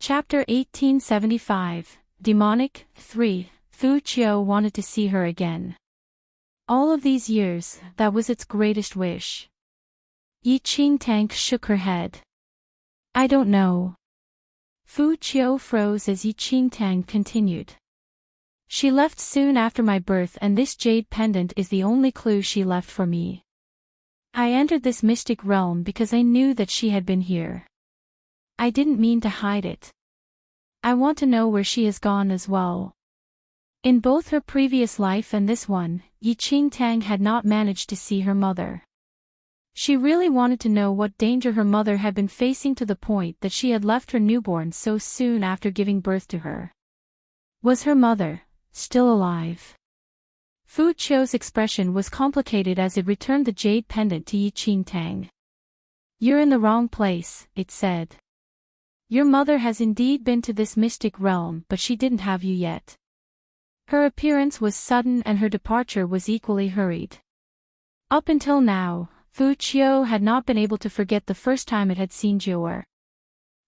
Chapter 1875, Demonic, 3, Fu Qiu wanted to see her again. All of these years, that was its greatest wish. Enchanting shook her head. I don't know. Fu Qiu froze as Enchanting continued. She left soon after my birth, and this jade pendant is the only clue she left for me. I entered this mystic realm because I knew that she had been here. I didn't mean to hide it. I want to know where she has gone as well. In both her previous life and this one, Enchanting had not managed to see her mother. She really wanted to know what danger her mother had been facing to the point that she had left her newborn so soon after giving birth to her. Was her mother still alive? Fu Qiu's expression was complicated as it returned the jade pendant to Enchanting. You're in the wrong place, it said. Your mother has indeed been to this mystic realm, but she didn't have you yet. Her appearance was sudden and her departure was equally hurried. Up until now, Fu Qiu had not been able to forget the first time it had seen Jiu'er.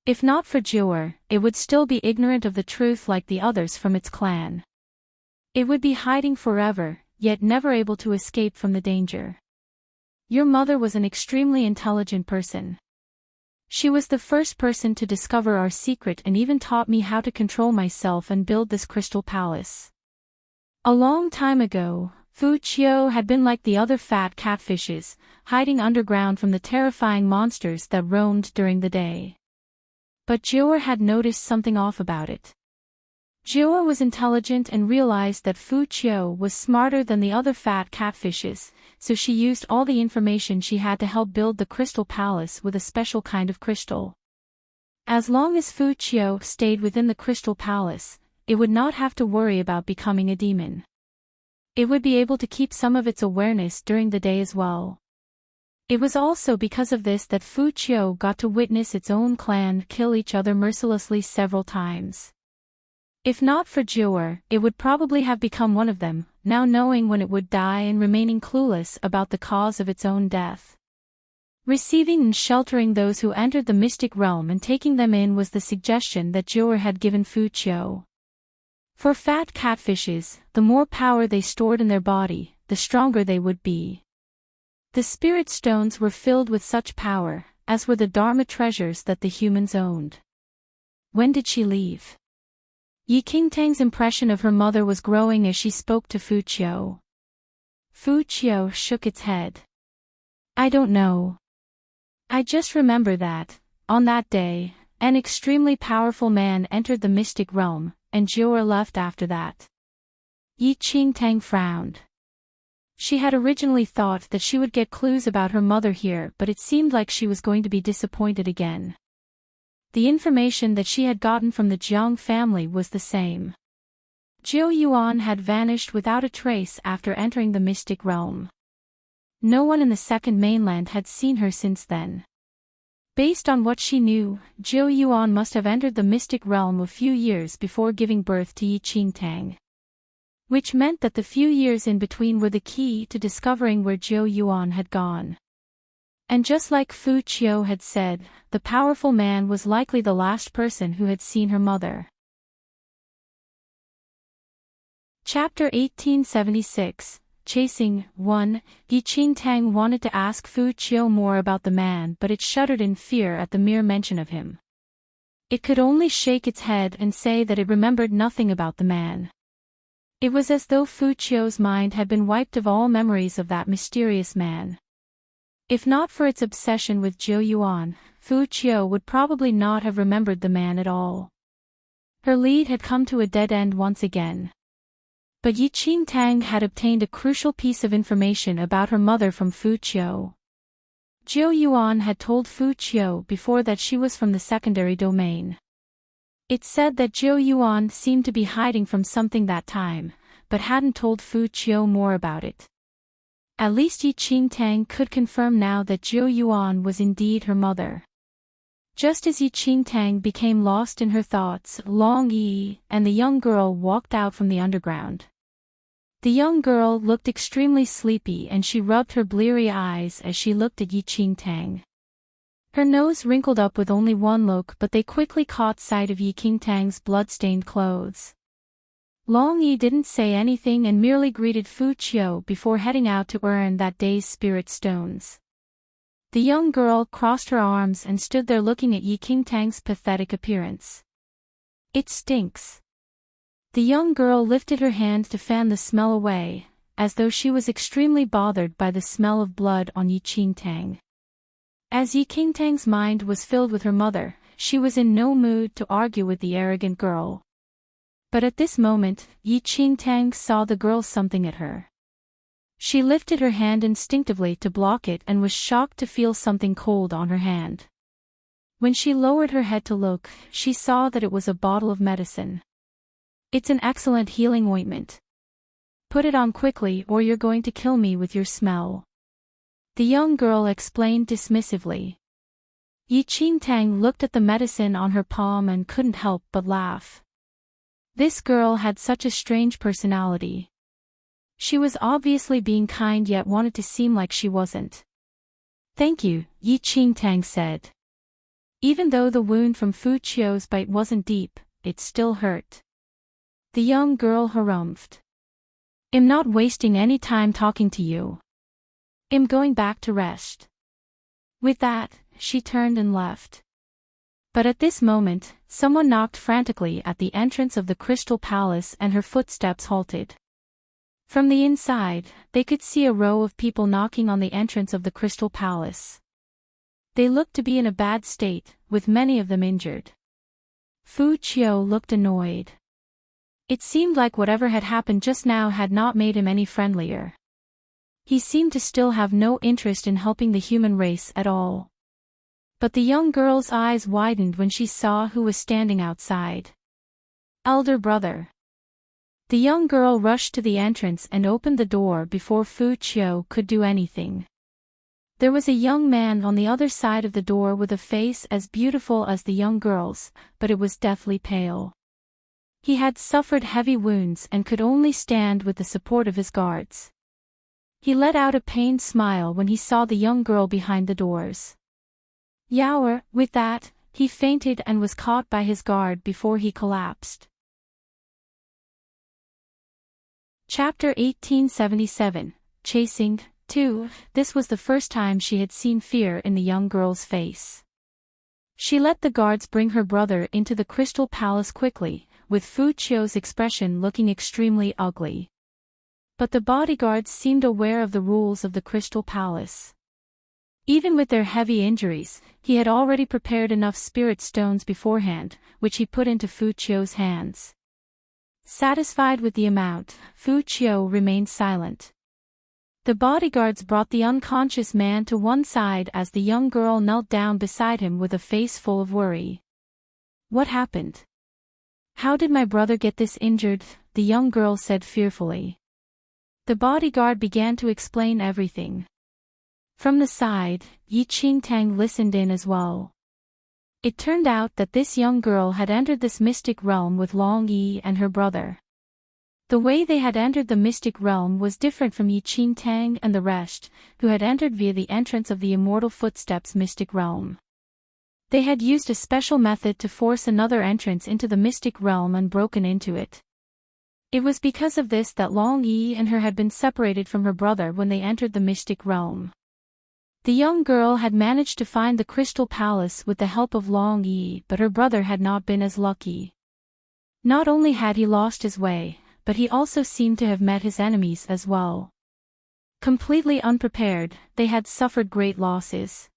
If not for Jiu'er, it would still be ignorant of the truth like the others from its clan. It would be hiding forever, yet never able to escape from the danger. Your mother was an extremely intelligent person. She was the first person to discover our secret and even taught me how to control myself and build this crystal palace. A long time ago, Fu Qiu had been like the other fat catfishes, hiding underground from the terrifying monsters that roamed during the day. But Jiu'er had noticed something off about it. Jiu'er was intelligent and realized that Fu Qiu was smarter than the other fat catfishes, so she used all the information she had to help build the crystal palace with a special kind of crystal. As long as Fu Qiu stayed within the crystal palace, it would not have to worry about becoming a demon. It would be able to keep some of its awareness during the day as well. It was also because of this that Fu Qiu got to witness its own clan kill each other mercilessly several times. If not for Jiu'er, it would probably have become one of them, now knowing when it would die and remaining clueless about the cause of its own death. Receiving and sheltering those who entered the mystic realm and taking them in was the suggestion that Jiu'er had given Fu Qiu. For fat catfishes, the more power they stored in their body, the stronger they would be. The spirit stones were filled with such power, as were the Dharma treasures that the humans owned. When did she leave? Enchanting's impression of her mother was growing as she spoke to Fu Qiu. Fu Qiu shook its head. I don't know. I just remember that, on that day, an extremely powerful man entered the mystic realm, and Jiu'er left after that. Enchanting frowned. She had originally thought that she would get clues about her mother here, but it seemed like she was going to be disappointed again. The information that she had gotten from the Jiang family was the same. Jiu Yuan had vanished without a trace after entering the mystic realm. No one in the second mainland had seen her since then. Based on what she knew, Jiu Yuan must have entered the mystic realm a few years before giving birth to Enchanting. Which meant that the few years in between were the key to discovering where Jiu Yuan had gone. And just like Fu Qiu had said, the powerful man was likely the last person who had seen her mother. Chapter 1876, Chasing, 1. Enchanting wanted to ask Fu Qiu more about the man, but it shuddered in fear at the mere mention of him. It could only shake its head and say that it remembered nothing about the man. It was as though Fu Qiu's mind had been wiped of all memories of that mysterious man. If not for its obsession with Jiu Yuan, Fu Qiu would probably not have remembered the man at all. Her lead had come to a dead end once again. But Enchanting had obtained a crucial piece of information about her mother from Fu Qiu. Jiu Yuan had told Fu Qiu before that she was from the secondary domain. It said that Jiu Yuan seemed to be hiding from something that time, but hadn't told Fu Qiu more about it. At least Enchanting could confirm now that Jiu Yuan was indeed her mother. Just as Enchanting became lost in her thoughts, Long Yi and the young girl walked out from the underground. The young girl looked extremely sleepy and she rubbed her bleary eyes as she looked at Enchanting. Her nose wrinkled up with only one look, but they quickly caught sight of Yi Qingtang's blood-stained clothes. Long Yi didn't say anything and merely greeted Fu Qiu before heading out to earn that day's spirit stones. The young girl crossed her arms and stood there looking at Yi Qingtang's pathetic appearance. "It stinks." The young girl lifted her hand to fan the smell away, as though she was extremely bothered by the smell of blood on Yi Qingtang. As Yi Qingtang's mind was filled with her mother, she was in no mood to argue with the arrogant girl. But at this moment, Yi Qingtang saw the girl something at her. She lifted her hand instinctively to block it and was shocked to feel something cold on her hand. When she lowered her head to look, she saw that it was a bottle of medicine. "It's an excellent healing ointment. Put it on quickly or you're going to kill me with your smell," the young girl explained dismissively. Yi Qingtang looked at the medicine on her palm and couldn't help but laugh. This girl had such a strange personality. She was obviously being kind yet wanted to seem like she wasn't. "Thank you," Yi Qingtang said. Even though the wound from Fu Qiu's bite wasn't deep, it still hurt. The young girl harumphed. "I'm not wasting any time talking to you. I'm going back to rest." With that, she turned and left. But at this moment, someone knocked frantically at the entrance of the Crystal Palace and her footsteps halted. From the inside, they could see a row of people knocking on the entrance of the Crystal Palace. They looked to be in a bad state, with many of them injured. Fu Qiu looked annoyed. It seemed like whatever had happened just now had not made him any friendlier. He seemed to still have no interest in helping the human race at all. But the young girl's eyes widened when she saw who was standing outside. "Elder brother." The young girl rushed to the entrance and opened the door before Fu Qiu could do anything. There was a young man on the other side of the door with a face as beautiful as the young girl's, but it was deathly pale. He had suffered heavy wounds and could only stand with the support of his guards. He let out a pained smile when he saw the young girl behind the doors. Yaoer, with that, he fainted and was caught by his guard before he collapsed. Chapter 1877, Chasing, 2. This was the first time she had seen fear in the young girl's face. She let the guards bring her brother into the Crystal Palace quickly, with Fu Qiu's expression looking extremely ugly. But the bodyguards seemed aware of the rules of the Crystal Palace. Even with their heavy injuries, he had already prepared enough spirit stones beforehand, which he put into Fu Qiu's hands. Satisfied with the amount, Fu Qiu remained silent. The bodyguards brought the unconscious man to one side as the young girl knelt down beside him with a face full of worry. "What happened? How did my brother get this injured?" the young girl said fearfully. The bodyguard began to explain everything. From the side, Yi Qingtang listened in as well. It turned out that this young girl had entered this mystic realm with Long Yi and her brother. The way they had entered the mystic realm was different from Yi Qingtang and the rest, who had entered via the entrance of the Immortal Footsteps mystic realm. They had used a special method to force another entrance into the mystic realm and broken into it. It was because of this that Long Yi and her had been separated from her brother when they entered the mystic realm. The young girl had managed to find the Crystal Palace with the help of Long Yi, but her brother had not been as lucky. Not only had he lost his way, but he also seemed to have met his enemies as well. Completely unprepared, they had suffered great losses.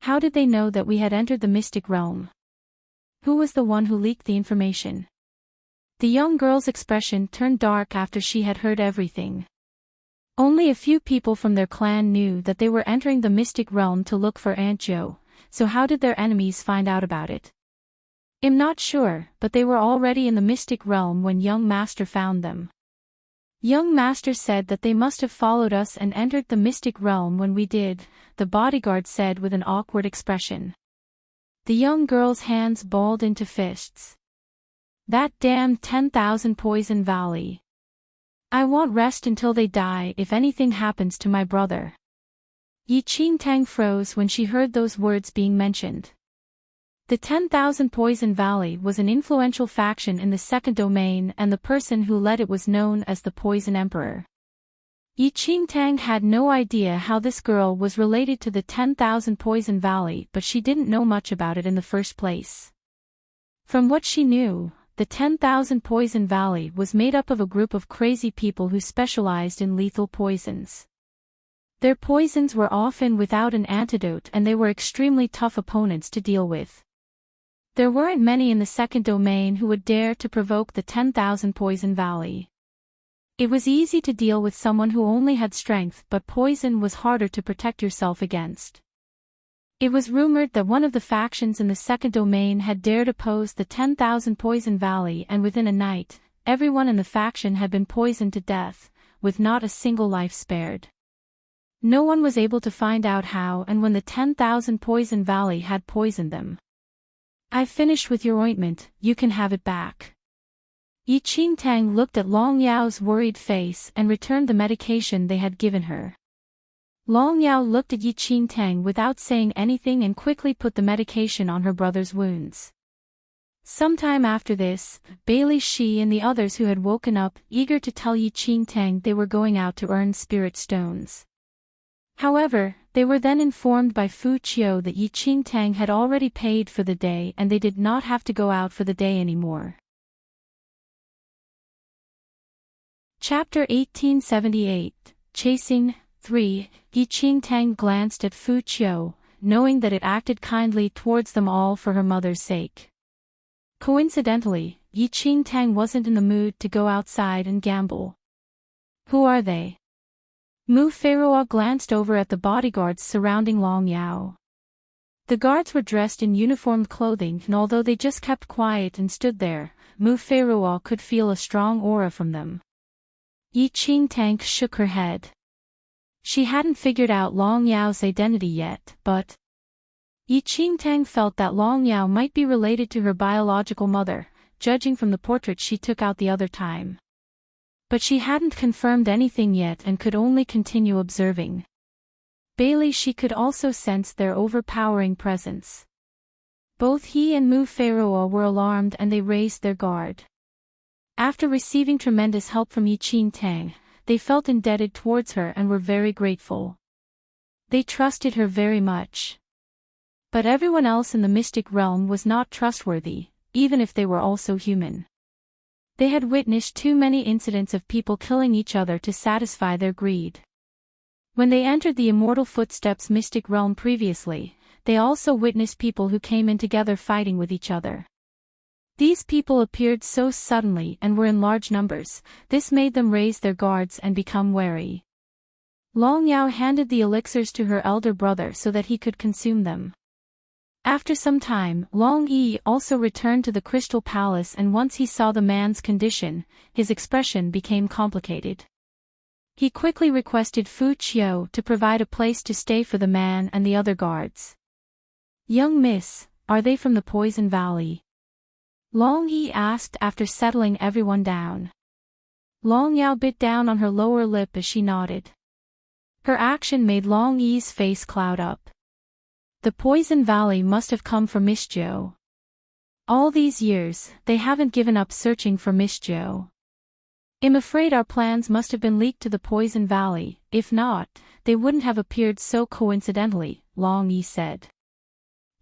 How did they know that we had entered the mystic realm? Who was the one who leaked the information? The young girl's expression turned dark after she had heard everything. Only a few people from their clan knew that they were entering the mystic realm to look for Aunt Jo, so how did their enemies find out about it? I'm not sure, but they were already in the mystic realm when young master found them. Young master said that they must have followed us and entered the mystic realm when we did, the bodyguard said with an awkward expression. The young girl's hands balled into fists. That damn 10,000 Poison Valley. I won't rest until they die if anything happens to my brother. Enchanting froze when she heard those words being mentioned. The 10,000 Poison Valley was an influential faction in the second domain, and the person who led it was known as the Poison Emperor. Enchanting had no idea how this girl was related to the 10,000 Poison Valley, but she didn't know much about it in the first place. From what she knew, the 10,000 Poison Valley was made up of a group of crazy people who specialized in lethal poisons. Their poisons were often without an antidote, and they were extremely tough opponents to deal with. There weren't many in the second domain who would dare to provoke the 10,000 Poison Valley. It was easy to deal with someone who only had strength, but poison was harder to protect yourself against. It was rumored that one of the factions in the second domain had dared oppose the 10,000 Poison Valley, and within a night, everyone in the faction had been poisoned to death, with not a single life spared. No one was able to find out how and when the 10,000 Poison Valley had poisoned them. "I've finished with your ointment, you can have it back." Enchanting looked at Long Yao's worried face and returned the medication they had given her. Long Yao looked at Enchanting without saying anything and quickly put the medication on her brother's wounds. Sometime after this, Bailey, she and the others who had woken up, eager to tell Enchanting they were going out to earn spirit stones. However, they were then informed by Fu Qiu that Enchanting had already paid for the day and they did not have to go out for the day anymore. Chapter 1878, Chasing 3. Enchanting glanced at Fu Qiu, knowing that it acted kindly towards them all for her mother's sake. Coincidentally, Enchanting wasn't in the mood to go outside and gamble. "Who are they?" Mu Feiruo glanced over at the bodyguards surrounding Long Yao. The guards were dressed in uniformed clothing, and although they just kept quiet and stood there, Mu Feiruo could feel a strong aura from them. Enchanting shook her head. She hadn't figured out Long Yao's identity yet, but Enchanting felt that Long Yao might be related to her biological mother, judging from the portrait she took out the other time. But she hadn't confirmed anything yet and could only continue observing. Bailey, she could also sense their overpowering presence. Both he and Mu Feiruo were alarmed and they raised their guard. After receiving tremendous help from Enchanting, they felt indebted towards her and were very grateful. They trusted her very much. But everyone else in the mystic realm was not trustworthy, even if they were also human. They had witnessed too many incidents of people killing each other to satisfy their greed. When they entered the Immortal Footsteps mystic realm previously, they also witnessed people who came in together fighting with each other. These people appeared so suddenly and were in large numbers, this made them raise their guards and become wary. Long Yao handed the elixirs to her elder brother so that he could consume them. After some time, Long Yi also returned to the Crystal Palace, and once he saw the man's condition, his expression became complicated. He quickly requested Fu Qiu to provide a place to stay for the man and the other guards. "Young miss, are they from the Poison Valley?" Long Yi asked after settling everyone down. Long Yao bit down on her lower lip as she nodded. Her action made Long Yi's face cloud up. The Poison Valley must have come for Miss Zhou. All these years, they haven't given up searching for Miss Zhou. I'm afraid our plans must have been leaked to the Poison Valley, if not, they wouldn't have appeared so coincidentally, Long Yi said.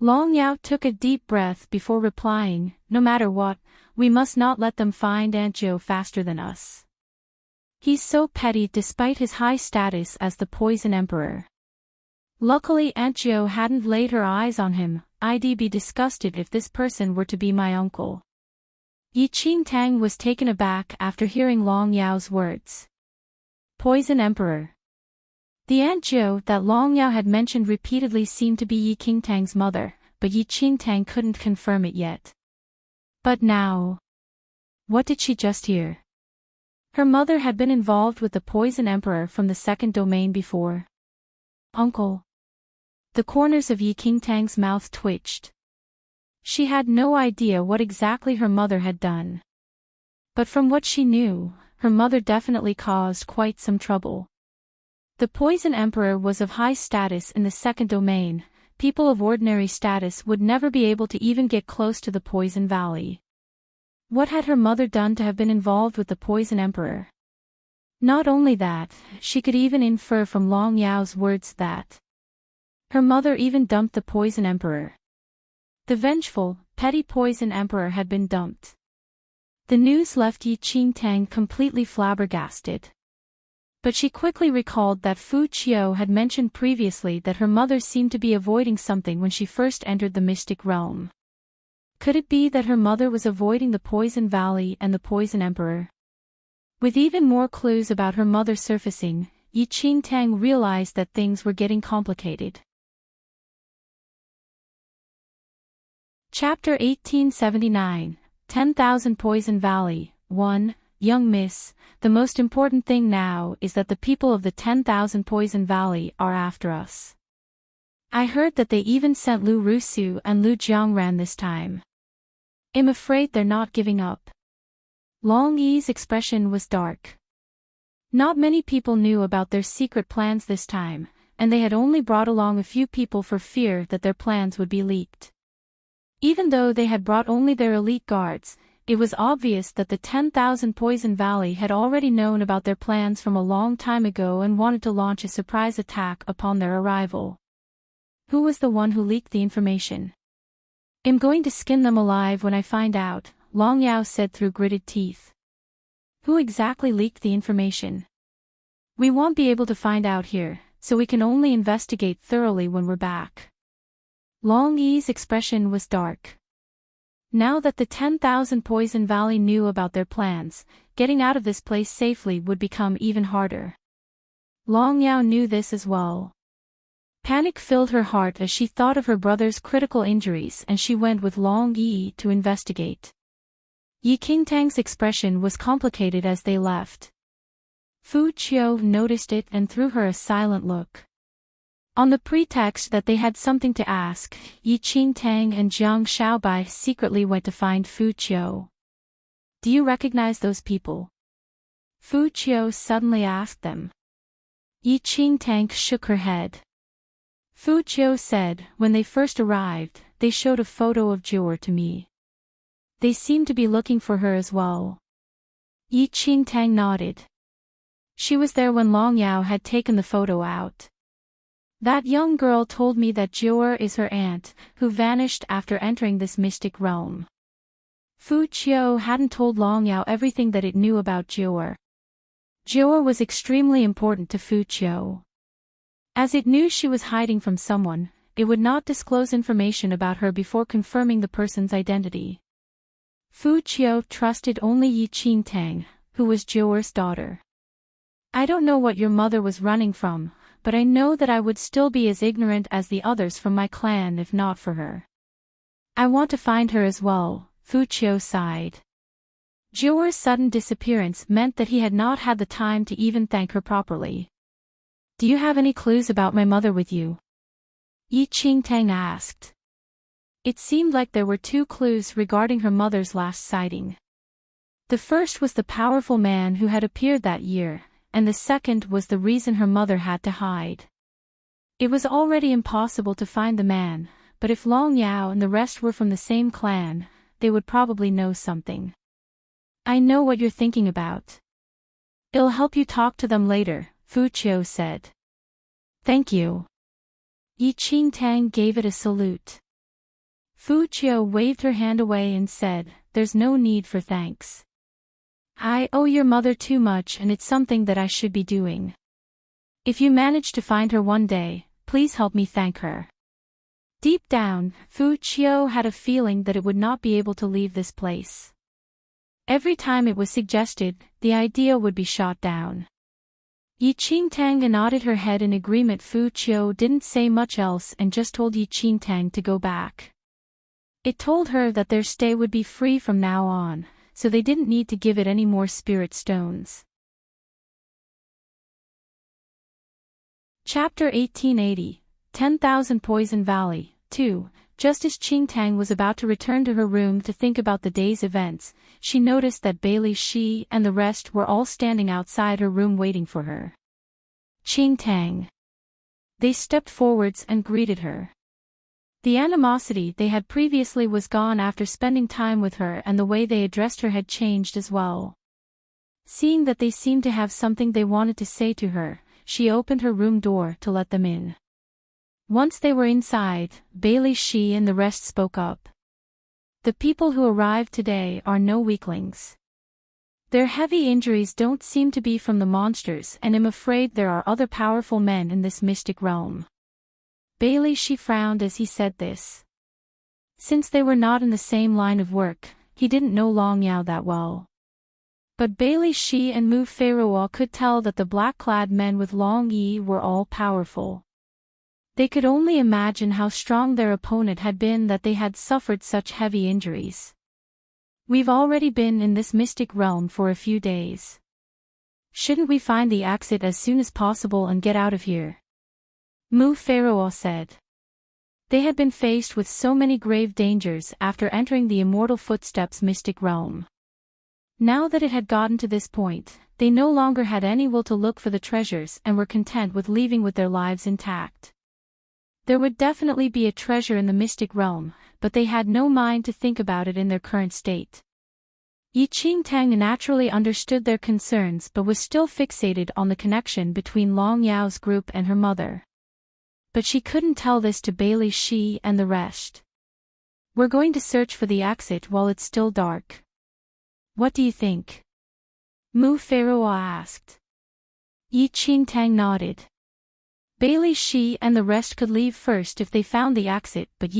Long Yao took a deep breath before replying, "No matter what, we must not let them find Aunt Zhou faster than us. He's so petty despite his high status as the Poison Emperor." Luckily Aunt Zhou hadn't laid her eyes on him. "I'd be disgusted if this person were to be my uncle." Enchanting was taken aback after hearing Long Yao's words. Poison Emperor. The Aunt Zhou that Long Yao had mentioned repeatedly seemed to be Enchanting's mother, but Enchanting couldn't confirm it yet. But now... what did she just hear? Her mother had been involved with the Poison Emperor from the second domain before. Uncle. The corners of Enchanting's mouth twitched. She had no idea what exactly her mother had done. But from what she knew, her mother definitely caused quite some trouble. The Poison Emperor was of high status in the second domain. People of ordinary status would never be able to even get close to the Poison Valley. What had her mother done to have been involved with the Poison Emperor? Not only that, she could even infer from Long Yao's words that her mother even dumped the Poison Emperor. The vengeful, petty Poison Emperor had been dumped. The news left Enchanting completely flabbergasted. But she quickly recalled that Fu Qiu had mentioned previously that her mother seemed to be avoiding something when she first entered the mystic realm. Could it be that her mother was avoiding the Poison Valley and the Poison Emperor? With even more clues about her mother surfacing, Enchanting realized that things were getting complicated. Chapter 1879, 10,000 Poison Valley, 1. Young Miss, the most important thing now is that the people of the 10,000 Poison Valley are after us. I heard that they even sent Lu Rusu and Lu Jiangran this time. I'm afraid they're not giving up. Long Yi's expression was dark. Not many people knew about their secret plans this time, and they had only brought along a few people for fear that their plans would be leaked. Even though they had brought only their elite guards, it was obvious that the 10,000 Poison Valley had already known about their plans from a long time ago and wanted to launch a surprise attack upon their arrival. Who was the one who leaked the information? I'm going to skin them alive when I find out, Long Yao said through gritted teeth. Who exactly leaked the information? We won't be able to find out here, so we can only investigate thoroughly when we're back. Long Yi's expression was dark. Now that the 10,000 Poison Valley knew about their plans, getting out of this place safely would become even harder. Long Yao knew this as well. Panic filled her heart as she thought of her brother's critical injuries and she went with Long Yi to investigate. Enchanting's expression was complicated as they left. Fu Qiu noticed it and threw her a silent look. On the pretext that they had something to ask, Enchanting and Jiang Xiaobai secretly went to find Fu Qiu. Do you recognize those people? Fu Qiu suddenly asked them. Enchanting shook her head. Fu Qiu said, when they first arrived, they showed a photo of Jior to me. They seemed to be looking for her as well. Enchanting nodded. She was there when Long Yao had taken the photo out. That young girl told me that Jior is her aunt, who vanished after entering this mystic realm. Fu Qiu hadn't told Long Yao everything that it knew about Jior. Jior was extremely important to Fu Qiu. As it knew she was hiding from someone, it would not disclose information about her before confirming the person's identity. Fu Qiu trusted only Enchanting, who was Jior's daughter. I don't know what your mother was running from, but I know that I would still be as ignorant as the others from my clan if not for her. I want to find her as well, Fu Qiu sighed. Jior's sudden disappearance meant that he had not had the time to even thank her properly. Do you have any clues about my mother with you? Enchanting asked. It seemed like there were two clues regarding her mother's last sighting. The first was the powerful man who had appeared that year, and the second was the reason her mother had to hide. It was already impossible to find the man, but if Long Yao and the rest were from the same clan, they would probably know something. I know what you're thinking about. It'll help you talk to them later, Fu Qiu said. Thank you. Enchanting gave it a salute. Fu Qiu waved her hand away and said, there's no need for thanks. I owe your mother too much and it's something that I should be doing. If you manage to find her one day, please help me thank her. Deep down, Fu Qiu had a feeling that it would not be able to leave this place. Every time it was suggested, the idea would be shot down. Enchanting nodded her head in agreement. Fu Qiu didn't say much else and just told Enchanting to go back. It told her that their stay would be free from now on, so they didn't need to give it any more spirit stones. Chapter 1880, 10,000 Poison Valley, 2. Just as Qingtang was about to return to her room to think about the day's events, she noticed that Bailey Shi and the rest were all standing outside her room waiting for her. Tang. They stepped forwards and greeted her. The animosity they had previously was gone after spending time with her, and the way they addressed her had changed as well. Seeing that they seemed to have something they wanted to say to her, she opened her room door to let them in. Once they were inside, Bailey, she and the rest spoke up. The people who arrived today are no weaklings. Their heavy injuries don't seem to be from the monsters, and I'm afraid there are other powerful men in this mystic realm. Bailey, she frowned as he said this. Since they were not in the same line of work, he didn't know Long Yao that well. But Bailey, she and Mu Feiruo could tell that the black-clad men with Long Yi were all powerful. They could only imagine how strong their opponent had been that they had suffered such heavy injuries. We've already been in this mystic realm for a few days. Shouldn't we find the exit as soon as possible and get out of here? Mu Feiruo said. They had been faced with so many grave dangers after entering the Immortal Footsteps mystic realm. Now that it had gotten to this point, they no longer had any will to look for the treasures and were content with leaving with their lives intact. There would definitely be a treasure in the mystic realm, but they had no mind to think about it in their current state. Tang naturally understood their concerns but was still fixated on the connection between Long Yao's group and her mother. But she couldn't tell this to Bailey, she and the rest. We're going to search for the exit while it's still dark. What do you think? Mu Feiruo asked. Tang nodded. Bailey, she and the rest could leave first if they found the exit, but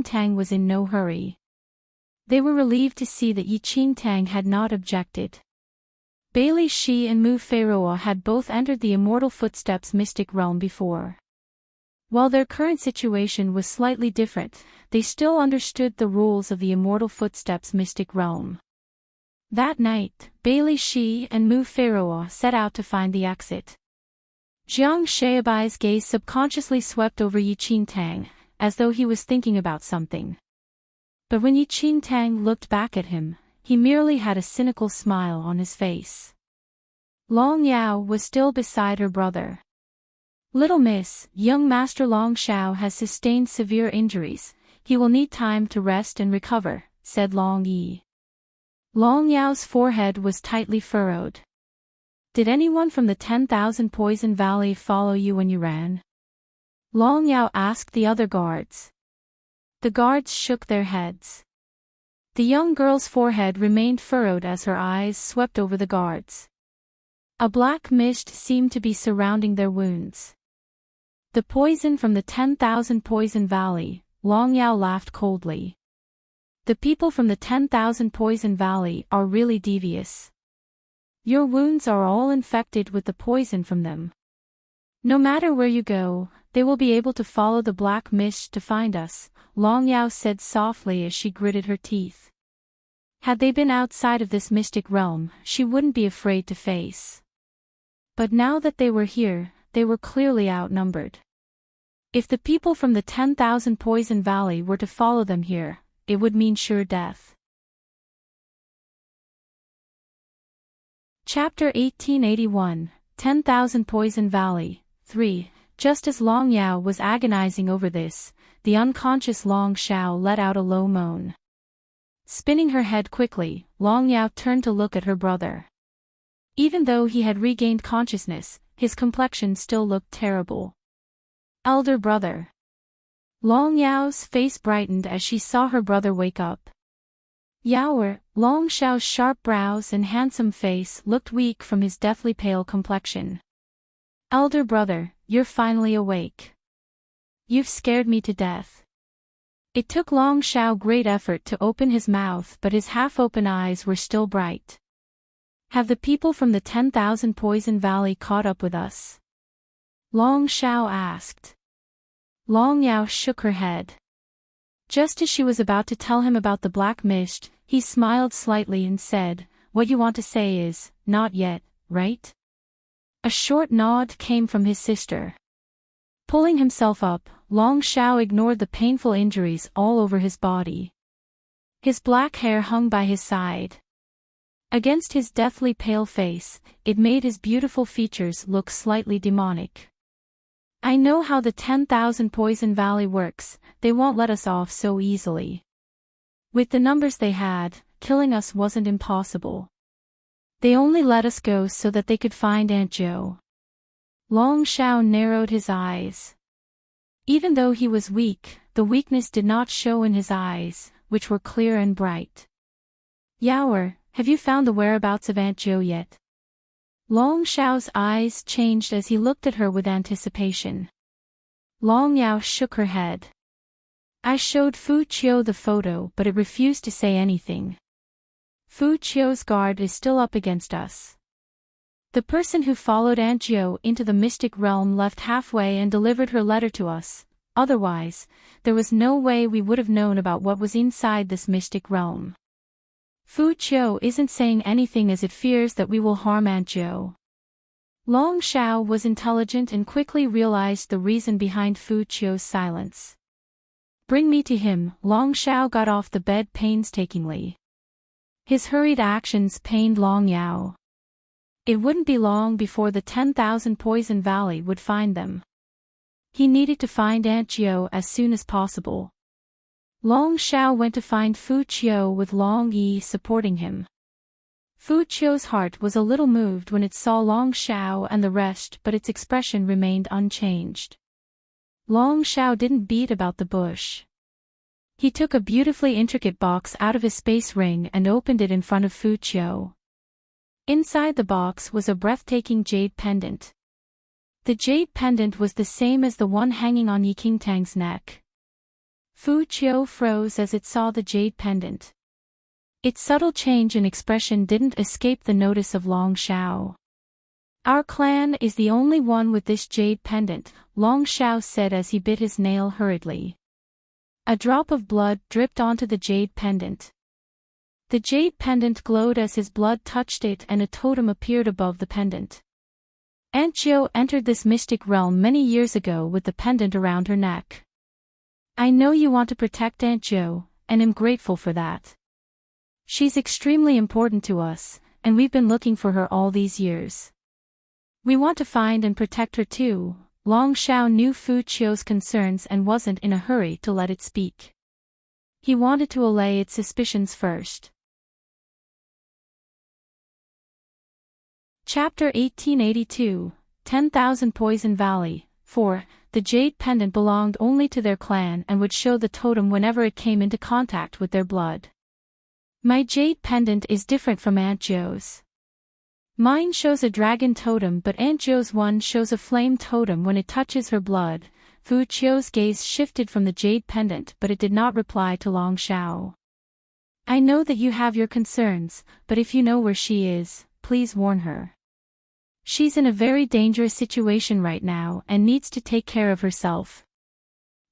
Tang was in no hurry. They were relieved to see that Tang had not objected. Bailey, she and Mu Feiruo had both entered the Immortal Footsteps mystic realm before. While their current situation was slightly different, they still understood the rules of the Immortal Footsteps mystic realm. That night, Bailey, she and Mu Feiruo set out to find the exit. Jiang Shaobai's gaze subconsciously swept over Tang, as though he was thinking about something. But when Tang looked back at him, he merely had a cynical smile on his face. Long Yao was still beside her brother. Little miss, young Master Long Shao has sustained severe injuries. He will need time to rest and recover, said Long Yi. Long Yao's forehead was tightly furrowed. Did anyone from the 10,000 Poison Valley follow you when you ran? Long Yao asked the other guards. The guards shook their heads. The young girl's forehead remained furrowed as her eyes swept over the guards. A black mist seemed to be surrounding their wounds. The poison from the 10,000 Poison Valley, Long Yao laughed coldly. The people from the 10,000 Poison Valley are really devious. Your wounds are all infected with the poison from them. No matter where you go, they will be able to follow the black mist to find us, Long Yao said softly as she gritted her teeth. Had they been outside of this mystic realm, she wouldn't be afraid to face. But now that they were here, they were clearly outnumbered. If the people from the 10,000 Poison Valley were to follow them here, it would mean sure death. Chapter 1881, 10,000 Poison Valley, 3. Just as Long Yao was agonizing over this, the unconscious Long Shao let out a low moan. Spinning her head quickly, Long Yao turned to look at her brother. Even though he had regained consciousness, his complexion still looked terrible. Elder brother. Long Yao's face brightened as she saw her brother wake up. Yaoer, Long Shao's sharp brows and handsome face looked weak from his deathly pale complexion. Elder brother, you're finally awake. You've scared me to death. It took Long Shao great effort to open his mouth, but his half-open eyes were still bright. Have the people from the 10,000 Poison Valley caught up with us? Long Shao asked. Long Yao shook her head. Just as she was about to tell him about the black mist, he smiled slightly and said, "What you want to say is, not yet, right?" A short nod came from his sister. Pulling himself up, Long Shao ignored the painful injuries all over his body. His black hair hung by his side. Against his deathly pale face, it made his beautiful features look slightly demonic. I know how the 10,000 Poison Valley works, they won't let us off so easily. With the numbers they had, killing us wasn't impossible. They only let us go so that they could find Aunt Jo. Long Shao narrowed his eyes. Even though he was weak, the weakness did not show in his eyes, which were clear and bright. Yaoer, have you found the whereabouts of Aunt Jo yet? Long Shao's eyes changed as he looked at her with anticipation. Long Yao shook her head. I showed Fu Qiu the photo, but it refused to say anything. Fu Qiu's guard is still up against us. The person who followed Aunt Jo into the mystic realm left halfway and delivered her letter to us. Otherwise, there was no way we would have known about what was inside this mystic realm. Fu Qiu isn't saying anything as it fears that we will harm Aunt Jo. Long Shao was intelligent and quickly realized the reason behind Fu Qiu's silence. Bring me to him. Long Shao got off the bed painstakingly. His hurried actions pained Long Yao. It wouldn't be long before the 10,000 Poison Valley would find them. He needed to find Aunt Jo as soon as possible. Long Shao went to find Fu Qiu with Long Yi supporting him. Fu Qiu's heart was a little moved when it saw Long Shao and the rest, but its expression remained unchanged. Long Shao didn't beat about the bush. He took a beautifully intricate box out of his space ring and opened it in front of Fu Qiu. Inside the box was a breathtaking jade pendant. The jade pendant was the same as the one hanging on Yi Qingtang's neck. Fu Qiu froze as it saw the jade pendant. Its subtle change in expression didn't escape the notice of Long Shao. Our clan is the only one with this jade pendant, Long Shao said as he bit his nail hurriedly. A drop of blood dripped onto the jade pendant. The jade pendant glowed as his blood touched it and a totem appeared above the pendant. Aunt Jo entered this mystic realm many years ago with the pendant around her neck. I know you want to protect Aunt Jo, and am grateful for that. She's extremely important to us, and we've been looking for her all these years. We want to find and protect her too. Long Shao knew Fu Qiu's concerns and wasn't in a hurry to let it speak. He wanted to allay its suspicions first. Chapter 1882, 10,000 Poison Valley, 4. The jade pendant belonged only to their clan and would show the totem whenever it came into contact with their blood. My jade pendant is different from Aunt Jo's. Mine shows a dragon totem, but Aunt Jo's one shows a flame totem when it touches her blood. Fu Qiu's gaze shifted from the jade pendant, but it did not reply to Long Shao. I know that you have your concerns, but if you know where she is, please warn her. She's in a very dangerous situation right now and needs to take care of herself.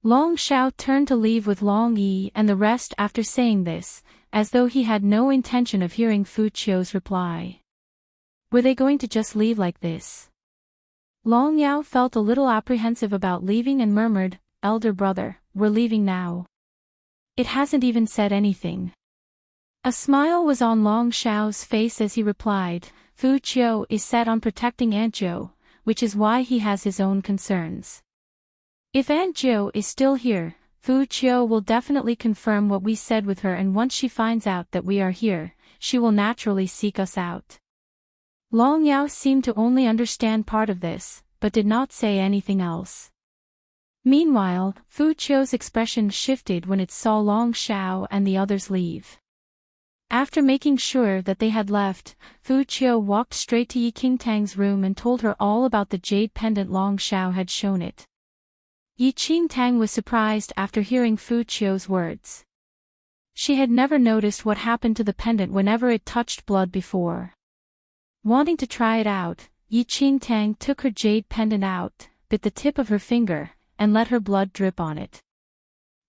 Long Shao turned to leave with Long Yi and the rest after saying this, as though he had no intention of hearing Fu Qiu's reply. Were they going to just leave like this? Long Yao felt a little apprehensive about leaving and murmured, "Elder brother, we're leaving now." It hasn't even said anything. A smile was on Long Shao's face as he replied, Fu Qiu is set on protecting Aunt Jo, which is why he has his own concerns. If Aunt Jo is still here, Fu Qiu will definitely confirm what we said with her, and once she finds out that we are here, she will naturally seek us out. Long Yao seemed to only understand part of this, but did not say anything else. Meanwhile, Fu Qiu's expression shifted when it saw Long Shao and the others leave. After making sure that they had left, Fu Qiu walked straight to Yi Qingtang's room and told her all about the jade pendant Long Shao had shown it. Yi Qingtang was surprised after hearing Fu Qiu's words. She had never noticed what happened to the pendant whenever it touched blood before. Wanting to try it out, Yi Qingtang took her jade pendant out, bit the tip of her finger, and let her blood drip on it.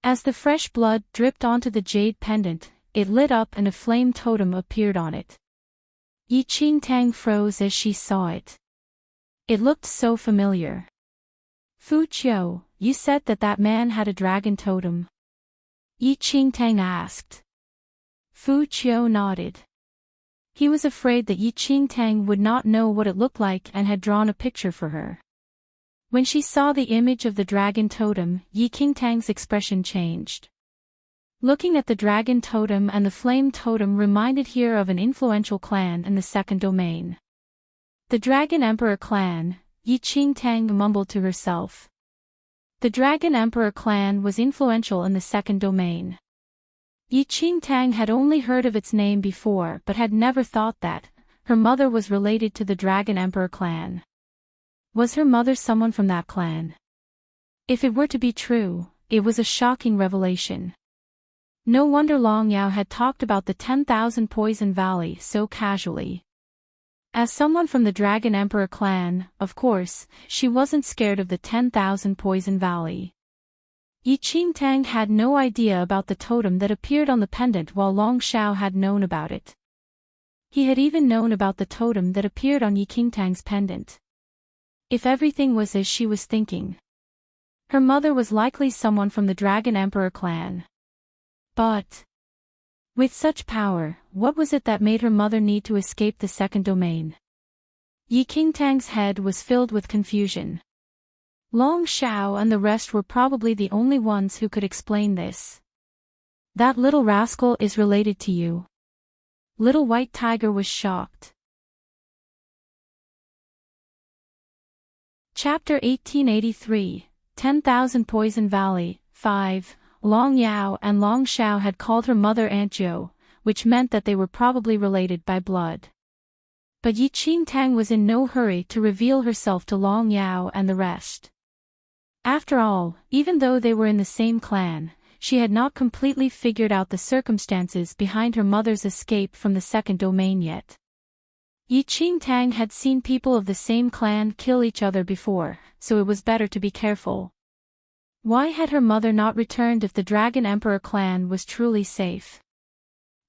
As the fresh blood dripped onto the jade pendant, it lit up and a flame totem appeared on it. Yi Qingtang froze as she saw it. It looked so familiar. Fu Qiu, you said that man had a dragon totem? Yi Qingtang asked. Fu Qiu nodded. He was afraid that Enchanting would not know what it looked like and had drawn a picture for her. When she saw the image of the dragon totem, Enchanting's expression changed. Looking at the dragon totem and the flame totem reminded her of an influential clan in the second domain. The Dragon Emperor clan, Enchanting mumbled to herself. The Dragon Emperor clan was influential in the second domain. Enchanting had only heard of its name before but had never thought that her mother was related to the Dragon Emperor clan. Was her mother someone from that clan? If it were to be true, it was a shocking revelation. No wonder Long Yao had talked about the 10,000 Poison Valley so casually. As someone from the Dragon Emperor clan, of course, she wasn't scared of the 10,000 Poison Valley. Enchanting had no idea about the totem that appeared on the pendant while Long Xiao had known about it. He had even known about the totem that appeared on Enchanting's pendant. If everything was as she was thinking, her mother was likely someone from the Dragon Emperor clan. But with such power, what was it that made her mother need to escape the second domain? Enchanting's head was filled with confusion. Long Xiao and the rest were probably the only ones who could explain this. That little rascal is related to you. Little White Tiger was shocked. Chapter 1883, 10,000 Poison Valley, 5. Long Yao and Long Xiao had called her mother Aunt Zhou, which meant that they were probably related by blood. But Enchanting was in no hurry to reveal herself to Long Yao and the rest. After all, even though they were in the same clan, she had not completely figured out the circumstances behind her mother's escape from the second domain yet. Enchanting had seen people of the same clan kill each other before, so it was better to be careful. Why had her mother not returned if the Dragon Emperor clan was truly safe?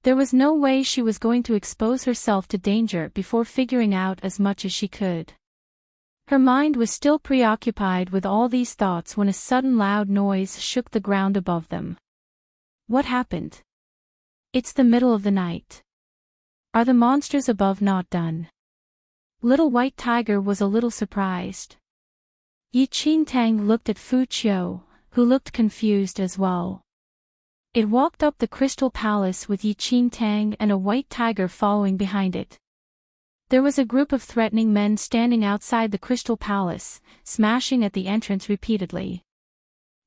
There was no way she was going to expose herself to danger before figuring out as much as she could. Her mind was still preoccupied with all these thoughts when a sudden loud noise shook the ground above them. What happened? It's the middle of the night. Are the monsters above not done? Little White Tiger was a little surprised. Enchanting looked at Fu Qiu, who looked confused as well. It walked up the Crystal Palace with Enchanting and a white tiger following behind it. There was a group of threatening men standing outside the Crystal Palace, smashing at the entrance repeatedly.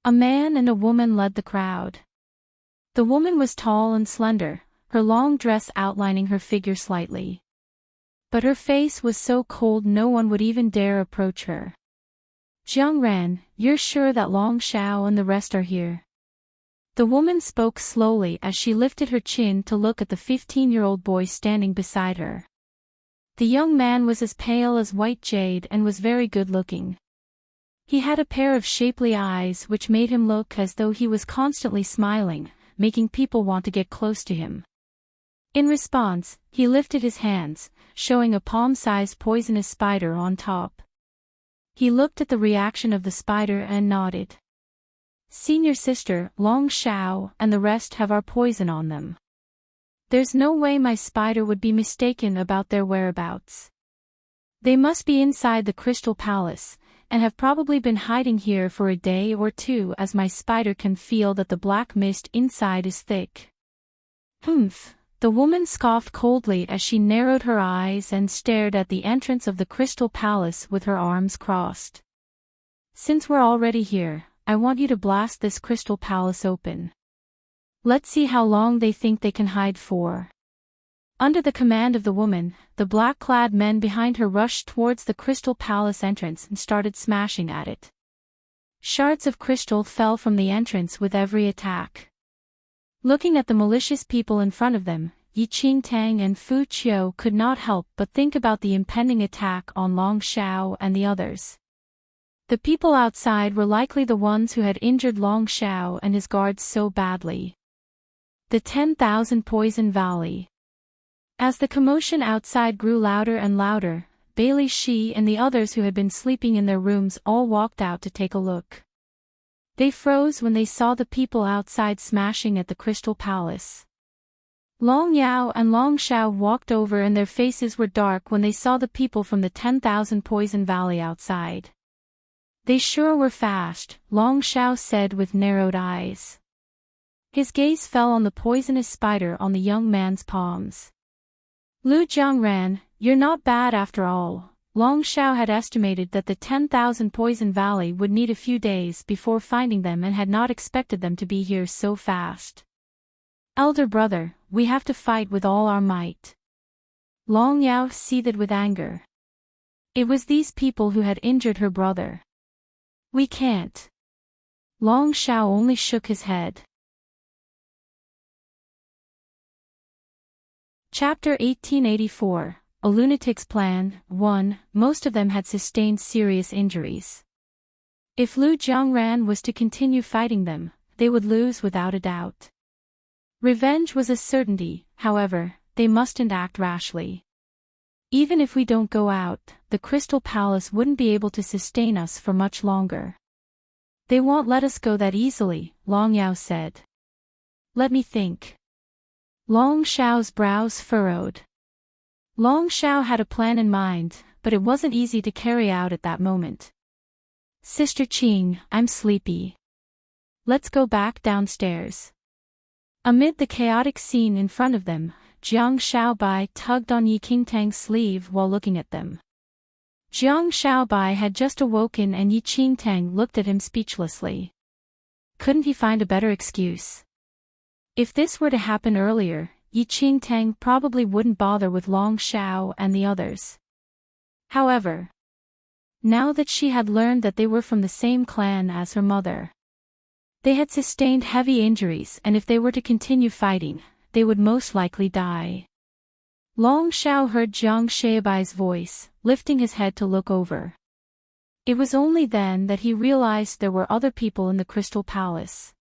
A man and a woman led the crowd. The woman was tall and slender, her long dress outlining her figure slightly. But her face was so cold no one would even dare approach her. Jiangran, you're sure that Long Xiao and the rest are here? The woman spoke slowly as she lifted her chin to look at the 15-year-old boy standing beside her. The young man was as pale as white jade and was very good-looking. He had a pair of shapely eyes which made him look as though he was constantly smiling, making people want to get close to him. In response, he lifted his hands, showing a palm-sized poisonous spider on top. He looked at the reaction of the spider and nodded. Senior sister, Long Xiao, and the rest have our poison on them. There's no way my spider would be mistaken about their whereabouts. They must be inside the Crystal Palace, and have probably been hiding here for a day or two as my spider can feel that the black mist inside is thick. Humph. The woman scoffed coldly as she narrowed her eyes and stared at the entrance of the Crystal Palace with her arms crossed. Since we're already here, I want you to blast this Crystal Palace open. Let's see how long they think they can hide for. Under the command of the woman, the black-clad men behind her rushed towards the Crystal Palace entrance and started smashing at it. Shards of crystal fell from the entrance with every attack. Looking at the malicious people in front of them, Enchanting and Fu Qiu could not help but think about the impending attack on Long Xiao and the others. The people outside were likely the ones who had injured Long Xiao and his guards so badly. The 10,000 Poison Valley. As the commotion outside grew louder and louder, Bailey Shi and the others who had been sleeping in their rooms all walked out to take a look. They froze when they saw the people outside smashing at the Crystal Palace. Long Yao and Long Shao walked over and their faces were dark when they saw the people from the 10,000 Poison Valley outside. They sure were fast, Long Shao said with narrowed eyes. His gaze fell on the poisonous spider on the young man's palms. Lu Jiangran, you're not bad after all. Long Shao had estimated that the 10,000 Poison Valley would need a few days before finding them and had not expected them to be here so fast. Elder brother, we have to fight with all our might. Long Yao seethed with anger. It was these people who had injured her brother. We can't. Long Shao only shook his head. Chapter 1884, A Lunatic's Plan. 1. Most of them had sustained serious injuries. If Lu Jiangran was to continue fighting them, they would lose without a doubt. Revenge was a certainty, however, they mustn't act rashly. Even if we don't go out, the Crystal Palace wouldn't be able to sustain us for much longer. They won't let us go that easily, Long Yao said. Let me think. Long Shao's brows furrowed. Long Shao had a plan in mind, but it wasn't easy to carry out at that moment. Sister Qing, I'm sleepy. Let's go back downstairs. Amid the chaotic scene in front of them, Jiang Xiaobai tugged on Yi Qingtang's sleeve while looking at them. Jiang Xiaobai had just awoken and Yi Qingtang looked at him speechlessly. Couldn't he find a better excuse? If this were to happen earlier, Yi Qingtang probably wouldn't bother with Long Shao and the others. However, now that she had learned that they were from the same clan as her mother, they had sustained heavy injuries and if they were to continue fighting, they would most likely die. Long Shao heard Jiang Xiaobai's voice, lifting his head to look over. It was only then that he realized there were other people in the Crystal Palace.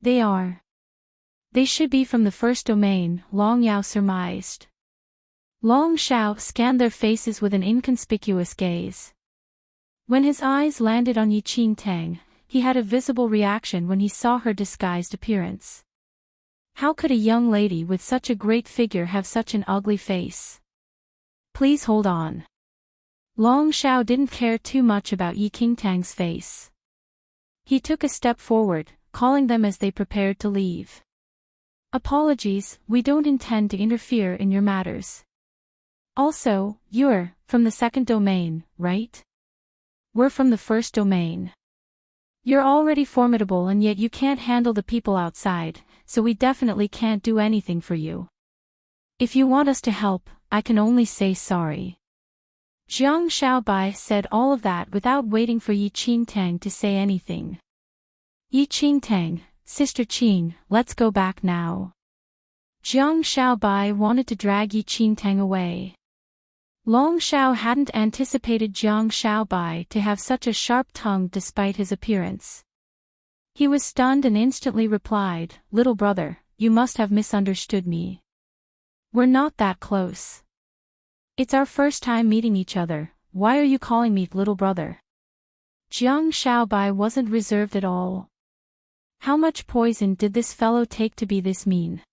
They should be from the first domain, Long Yao surmised. Long Shao scanned their faces with an inconspicuous gaze. When his eyes landed on Yi Qingtang, he had a visible reaction when he saw her disguised appearance. How could a young lady with such a great figure have such an ugly face? Please hold on. Long Shao didn't care too much about Yi Qingtang's face. He took a step forward, calling them as they prepared to leave. Apologies, we don't intend to interfere in your matters. Also, you're from the second domain, right? We're from the first domain. You're already formidable and yet you can't handle the people outside, so we definitely can't do anything for you. If you want us to help, I can only say sorry. Jiang Xiaobai said all of that without waiting for Yi Qingtang to say anything. Yi Qingtang, Sister Qing, let's go back now. Jiang Xiaobai wanted to drag Yi Qingtang away. Long Shao hadn't anticipated Jiang Xiaobai to have such a sharp tongue despite his appearance. He was stunned and instantly replied, "Little brother, you must have misunderstood me. We're not that close. It's our first time meeting each other, why are you calling me little brother?" Jiang Xiaobai wasn't reserved at all. How much poison did this fellow take to be this mean?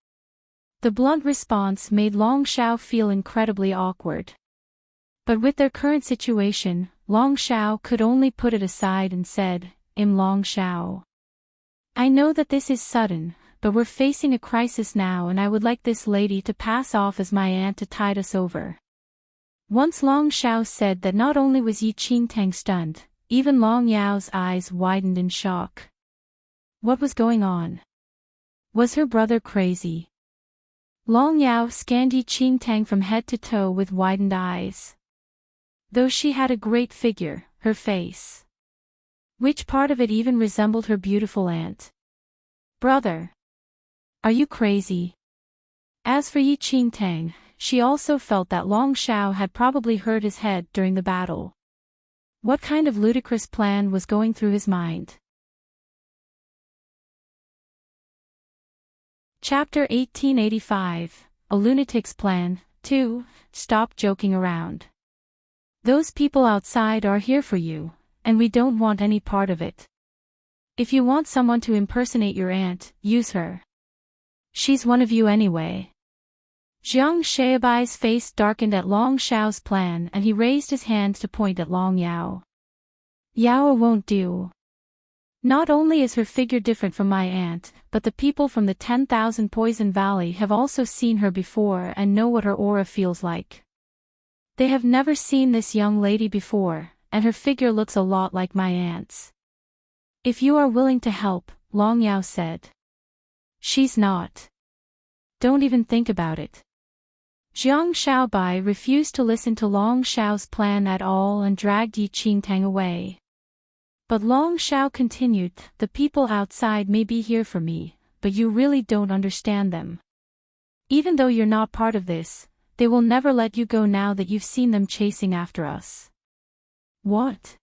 The blunt response made Long Shao feel incredibly awkward. But with their current situation, Long Shao could only put it aside and said, Long Shao. I know that this is sudden, but we're facing a crisis now and I would like this lady to pass off as my aunt to tide us over. Once Long Shao said that, not only was Yi Qingtang stunned, even Long Yao's eyes widened in shock. What was going on? Was her brother crazy? Long Yao scanned Yi Qingtang from head to toe with widened eyes. Though she had a great figure, her face. Which part of it even resembled her beautiful aunt? Brother. Are you crazy? As for Yi Qingtang, she also felt that Long Shao had probably hurt his head during the battle. What kind of ludicrous plan was going through his mind? Chapter 1885, A Lunatic's Plan. 2. Stop joking around. Those people outside are here for you, and we don't want any part of it. If you want someone to impersonate your aunt, use her. She's one of you anyway. Jiang Shaobai's face darkened at Long Xiao's plan and he raised his hand to point at Long Yao. Yao won't do. Not only is her figure different from my aunt, but the people from the 10,000 Poison Valley have also seen her before and know what her aura feels like. They have never seen this young lady before, and her figure looks a lot like my aunt's. If you are willing to help, Long Yao said. She's not. Don't even think about it. Jiang Shaobai refused to listen to Long Xiao's plan at all and dragged Yi Qingtang away. But Long Xiao continued, the people outside may be here for me, but you really don't understand them. Even though you're not part of this, they will never let you go now that you've seen them chasing after us. What?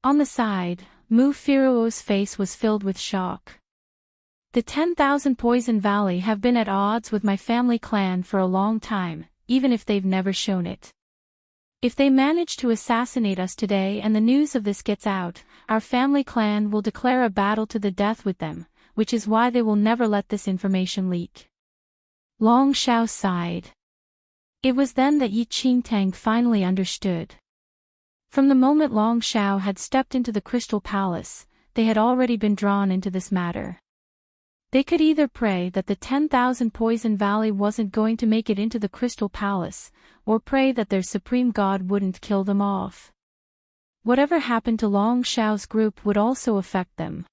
On the side, Mu Firuo's face was filled with shock. The 10,000 Poison Valley have been at odds with my family clan for a long time, even if they've never shown it. If they manage to assassinate us today and the news of this gets out, our family clan will declare a battle to the death with them, which is why they will never let this information leak. Long Xiao sighed. It was then that Yi Qingtang finally understood. From the moment Long Xiao had stepped into the Crystal Palace, they had already been drawn into this matter. They could either pray that the 10,000 Poison Valley wasn't going to make it into the Crystal Palace, or pray that their supreme god wouldn't kill them off. Whatever happened to Long Xiao's group would also affect them.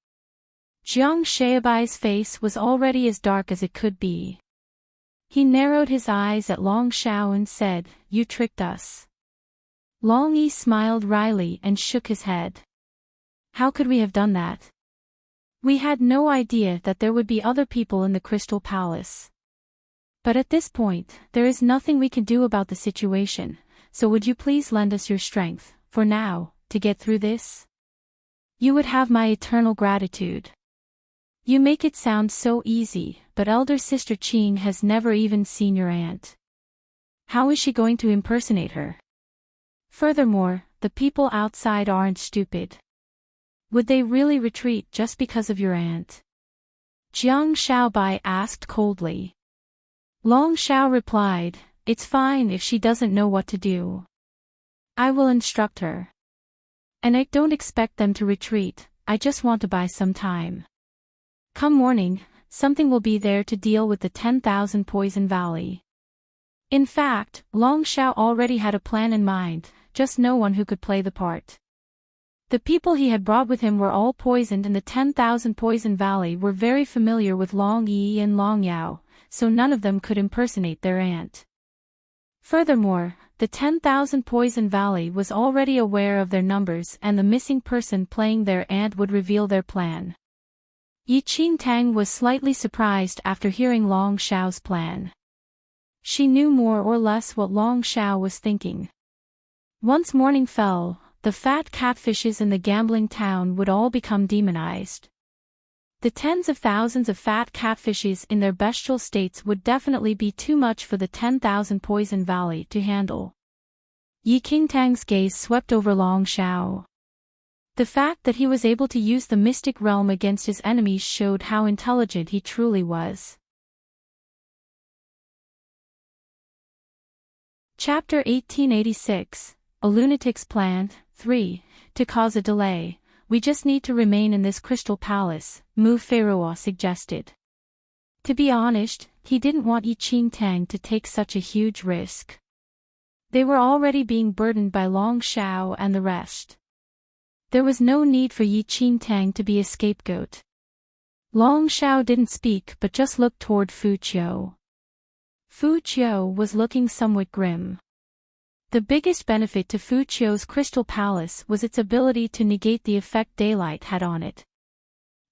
Jiang Shaobai's face was already as dark as it could be. He narrowed his eyes at Long Xiao and said, "You tricked us." Long Yi smiled wryly and shook his head. "How could we have done that? We had no idea that there would be other people in the Crystal Palace. But at this point, there is nothing we can do about the situation, so would you please lend us your strength, for now, to get through this? You would have my eternal gratitude. You make it sound so easy, but elder sister Qing has never even seen your aunt. How is she going to impersonate her? Furthermore, the people outside aren't stupid. Would they really retreat just because of your aunt?" Jiang Shaobai asked coldly. Long Xiao replied, "It's fine if she doesn't know what to do. I will instruct her. And I don't expect them to retreat, I just want to buy some time. Come morning, something will be there to deal with the 10,000 Poison Valley." In fact, Long Xiao already had a plan in mind, just no one who could play the part. The people he had brought with him were all poisoned and the 10,000 Poison Valley were very familiar with Long Yi and Long Yao, so none of them could impersonate their aunt. Furthermore, the 10,000 Poison Valley was already aware of their numbers and the missing person playing their aunt would reveal their plan. Yi Qingtang was slightly surprised after hearing Long Xiao's plan. She knew more or less what Long Xiao was thinking. Once morning fell, the fat catfishes in the gambling town would all become demonized. The tens of thousands of fat catfishes in their bestial states would definitely be too much for the 10,000 Poison Valley to handle. Yi Qingtang's gaze swept over Long Xiao. The fact that he was able to use the mystic realm against his enemies showed how intelligent he truly was. Chapter 1886, A Lunatic's Plan, 3. To cause a delay, we just need to remain in this Crystal Palace, Mu Feiruo suggested. To be honest, he didn't want Yi Qingtang to take such a huge risk. They were already being burdened by Long Xiao and the rest. There was no need for Yi Qingtang to be a scapegoat. Long Xiao didn't speak but just looked toward Fu Qiu. Fu Qiu was looking somewhat grim. The biggest benefit to Fu Qiu's Crystal Palace was its ability to negate the effect daylight had on it.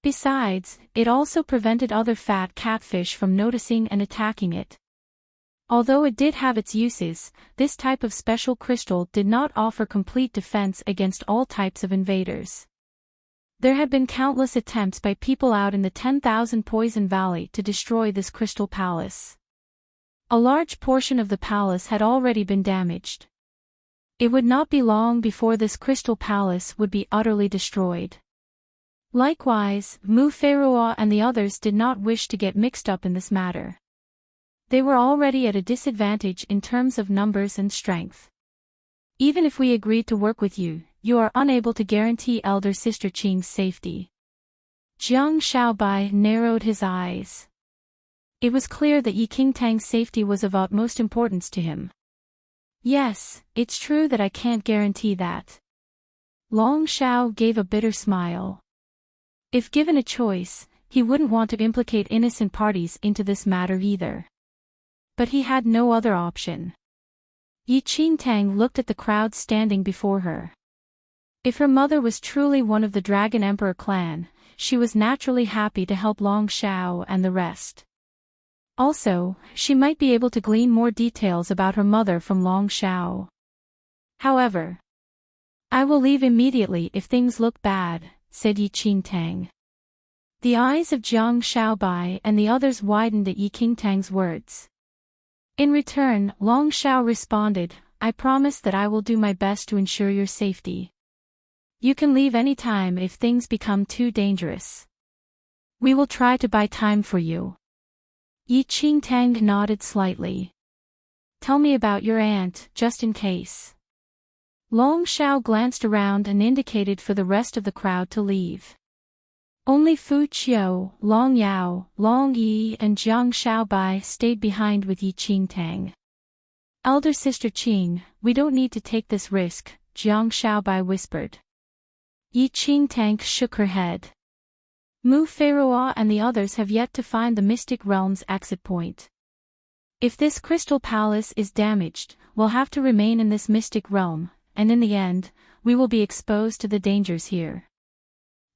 Besides, it also prevented other fat catfish from noticing and attacking it. Although it did have its uses, this type of special crystal did not offer complete defense against all types of invaders. There had been countless attempts by people out in the 10,000 Poison Valley to destroy this Crystal Palace. A large portion of the palace had already been damaged. It would not be long before this Crystal Palace would be utterly destroyed. Likewise, Mu Feroa and the others did not wish to get mixed up in this matter. They were already at a disadvantage in terms of numbers and strength. Even if we agreed to work with you, you are unable to guarantee elder sister Qing's safety. Jiang Xiaobai narrowed his eyes. It was clear that Yi Qingtang's safety was of utmost importance to him. Yes, it's true that I can't guarantee that. Long Xiao gave a bitter smile. If given a choice, he wouldn't want to implicate innocent parties into this matter either. But he had no other option. Yi Qingtang looked at the crowd standing before her. If her mother was truly one of the Dragon Emperor clan, she was naturally happy to help Long Xiao and the rest. Also, she might be able to glean more details about her mother from Long Xiao. However, I will leave immediately if things look bad, said Yi Qingtang. The eyes of Jiang Xiaobai and the others widened at Yi Qingtang's words. In return, Long Xiao responded, I promise that I will do my best to ensure your safety. You can leave any time if things become too dangerous. We will try to buy time for you. Yi Qingtang nodded slightly. Tell me about your aunt, just in case. Long Xiao glanced around and indicated for the rest of the crowd to leave. Only Fu Qiu, Long Yao, Long Yi and Jiang Xiaobai stayed behind with Yi Qingtang. Elder sister Qing, we don't need to take this risk, Jiang Xiaobai whispered. Yi Qingtang shook her head. Mu Feroa and the others have yet to find the Mystic Realm's exit point. If this crystal palace is damaged, we'll have to remain in this Mystic Realm, and in the end, we will be exposed to the dangers here.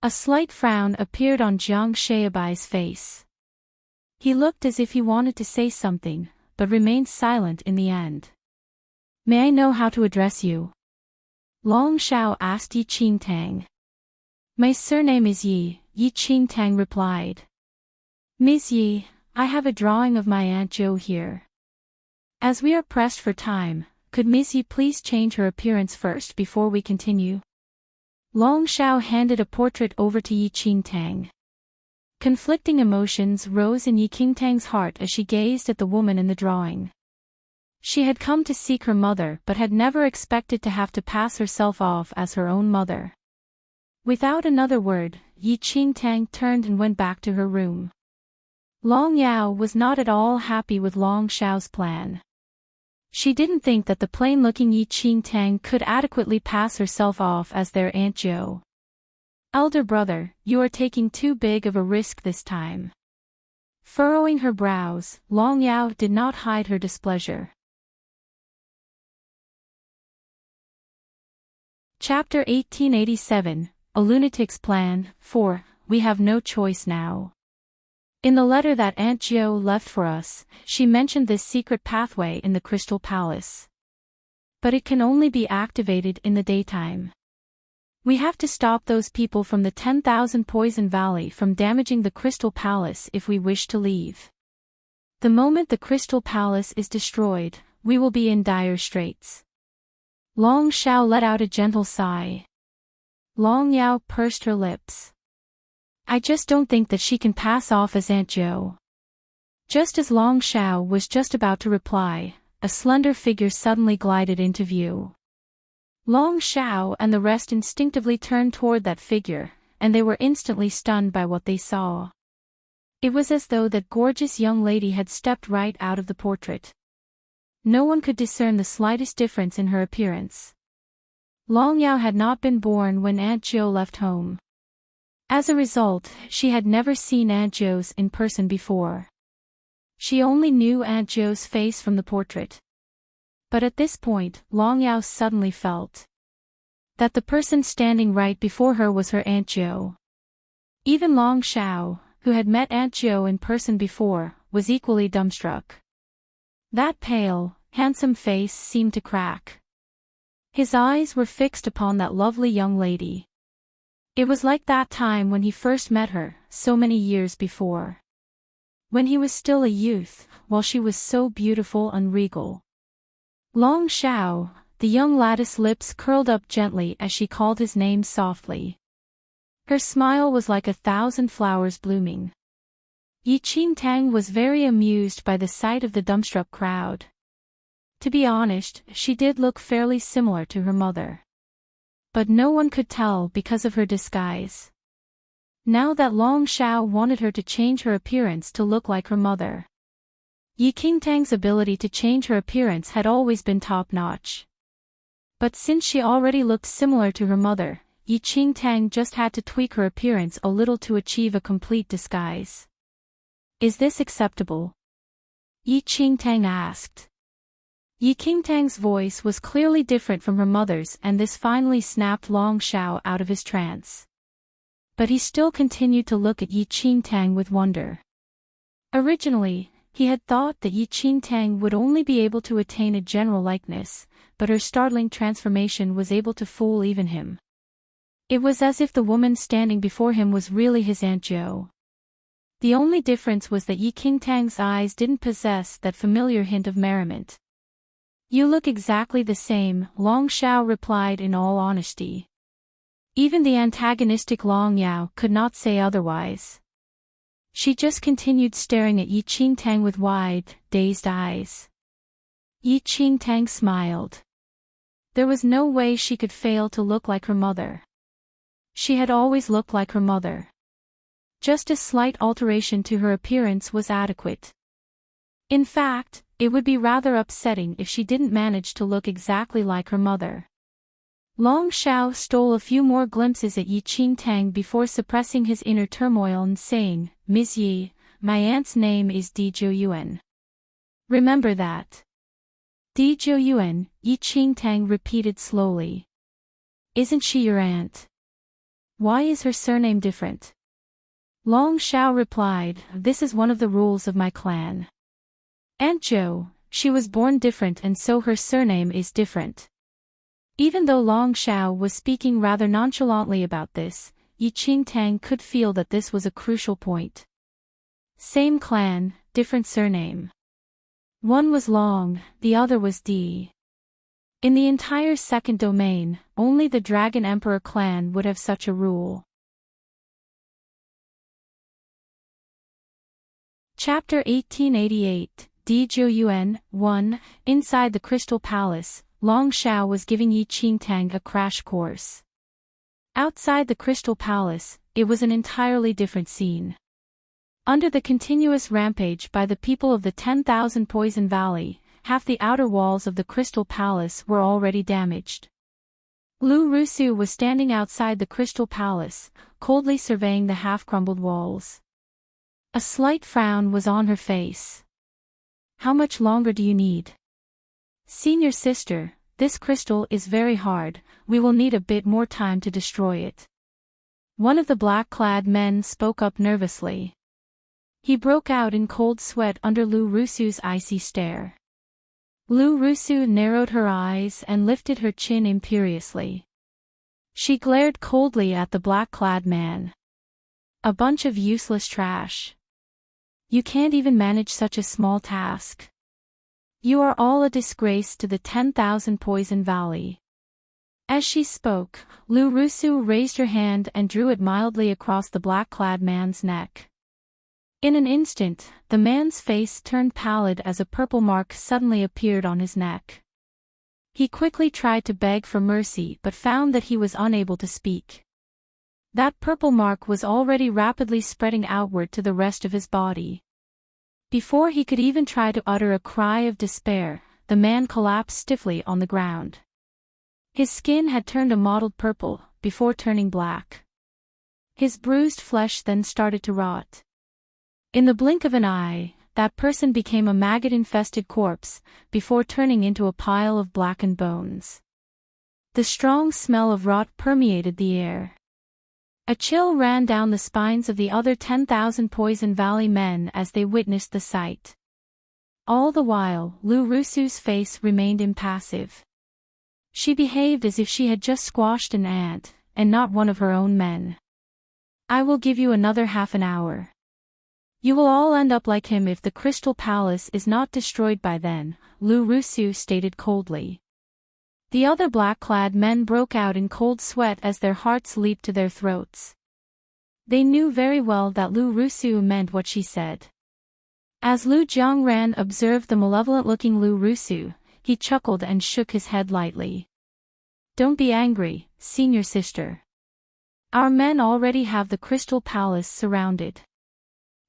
A slight frown appeared on Jiang Xiaobai's face. He looked as if he wanted to say something, but remained silent in the end. May I know how to address you? Long Xiao asked Yi Qingtang. My surname is Yi, Yi Qingtang replied. Ms. Yi, I have a drawing of my Aunt Zhou here. As we are pressed for time, could Ms. Yi please change her appearance first before we continue? Long Xiao handed a portrait over to Yi Qingtang. Conflicting emotions rose in Yi Qingtang's heart as she gazed at the woman in the drawing. She had come to seek her mother but had never expected to have to pass herself off as her own mother. Without another word, Yi Qingtang turned and went back to her room. Long Yao was not at all happy with Long Xiao's plan. She didn't think that the plain-looking Yi Qingtang could adequately pass herself off as their Aunt Zhou. Elder brother, you are taking too big of a risk this time. Furrowing her brows, Long Yao did not hide her displeasure. Chapter 1887, A Lunatic's Plan, 4, We Have No Choice Now. In the letter that Aunt Zhou left for us, she mentioned this secret pathway in the Crystal Palace. But it can only be activated in the daytime. We have to stop those people from the 10,000 Poison Valley from damaging the Crystal Palace if we wish to leave. The moment the Crystal Palace is destroyed, we will be in dire straits. Long Xiao let out a gentle sigh. Long Yao pursed her lips. I just don't think that she can pass off as Aunt Zhou. Just as Long Xiao was just about to reply, a slender figure suddenly glided into view. Long Xiao and the rest instinctively turned toward that figure, and they were instantly stunned by what they saw. It was as though that gorgeous young lady had stepped right out of the portrait. No one could discern the slightest difference in her appearance. Long Yao had not been born when Aunt Zhou left home. As a result, she had never seen Aunt Zhou's in person before. She only knew Aunt Zhou's face from the portrait. But at this point, Long Yao suddenly felt that the person standing right before her was her Aunt Zhou. Even Long Xiao, who had met Aunt Zhou in person before, was equally dumbstruck. That pale, handsome face seemed to crack. His eyes were fixed upon that lovely young lady. It was like that time when he first met her, so many years before. When he was still a youth, while she was so beautiful and regal. Long Xiao, the young lad's lips curled up gently as she called his name softly. Her smile was like 1,000 flowers blooming. Enchanting was very amused by the sight of the dumbstruck crowd. To be honest, she did look fairly similar to her mother. But no one could tell because of her disguise. Now that Long Xiao wanted her to change her appearance to look like her mother. Enchanting's ability to change her appearance had always been top-notch. But since she already looked similar to her mother, Enchanting just had to tweak her appearance a little to achieve a complete disguise. "Is this acceptable?" Enchanting asked. Enchanting's voice was clearly different from her mother's, and this finally snapped Long Xiao out of his trance. But he still continued to look at Enchanting with wonder. Originally, he had thought that Enchanting would only be able to attain a general likeness, but her startling transformation was able to fool even him. It was as if the woman standing before him was really his Aunt Jo. The only difference was that Enchanting's eyes didn't possess that familiar hint of merriment. "You look exactly the same," Long Xiao replied in all honesty. Even the antagonistic Long Yao could not say otherwise. She just continued staring at Enchanting with wide, dazed eyes. Enchanting smiled. There was no way she could fail to look like her mother. She had always looked like her mother. Just a slight alteration to her appearance was adequate. In fact, it would be rather upsetting if she didn't manage to look exactly like her mother. Long Xiao stole a few more glimpses at Enchanting before suppressing his inner turmoil and saying, "Ms. Yi, my aunt's name is Di Zhouyuan. Remember that." "Di Zhouyuan," Enchanting repeated slowly. "Isn't she your aunt? Why is her surname different?" Long Xiao replied, "This is one of the rules of my clan. Aunt Jo, she was born different and so her surname is different." Even though Long Xiao was speaking rather nonchalantly about this, Enchanting could feel that this was a crucial point. Same clan, different surname. One was Long, the other was Di. In the entire second domain, only the Dragon Emperor clan would have such a rule. Chapter 1888, Di Zhouyuan, 1. Inside the Crystal Palace, Long Xiao was giving Enchanting a crash course. Outside the Crystal Palace, it was an entirely different scene. Under the continuous rampage by the people of the 10,000 Poison Valley, half the outer walls of the Crystal Palace were already damaged. Lu Rusu was standing outside the Crystal Palace, coldly surveying the half-crumbled walls. A slight frown was on her face. "How much longer do you need?" "Senior sister, this crystal is very hard, we will need a bit more time to destroy it." One of the black-clad men spoke up nervously. He broke out in cold sweat under Lu Rusu's icy stare. Lu Rusu narrowed her eyes and lifted her chin imperiously. She glared coldly at the black-clad man. "A bunch of useless trash. You can't even manage such a small task. You are all a disgrace to the 10,000 Poison Valley." As she spoke, Lu Rusu raised her hand and drew it mildly across the black-clad man's neck. In an instant, the man's face turned pallid as a purple mark suddenly appeared on his neck. He quickly tried to beg for mercy but found that he was unable to speak. That purple mark was already rapidly spreading outward to the rest of his body. Before he could even try to utter a cry of despair, the man collapsed stiffly on the ground. His skin had turned a mottled purple, before turning black. His bruised flesh then started to rot. In the blink of an eye, that person became a maggot-infested corpse, before turning into a pile of blackened bones. The strong smell of rot permeated the air. A chill ran down the spines of the other 10,000 Poison Valley men as they witnessed the sight. All the while, Lu Rusu's face remained impassive. She behaved as if she had just squashed an ant, and not one of her own men. "I will give you another half an hour. You will all end up like him if the Crystal Palace is not destroyed by then," Lu Rusu stated coldly. The other black-clad men broke out in cold sweat as their hearts leaped to their throats. They knew very well that Lu Rusu meant what she said. As Lu Jiangran observed the malevolent-looking Lu Rusu, he chuckled and shook his head lightly. Don't be angry, senior sister. Our men already have the Crystal Palace surrounded.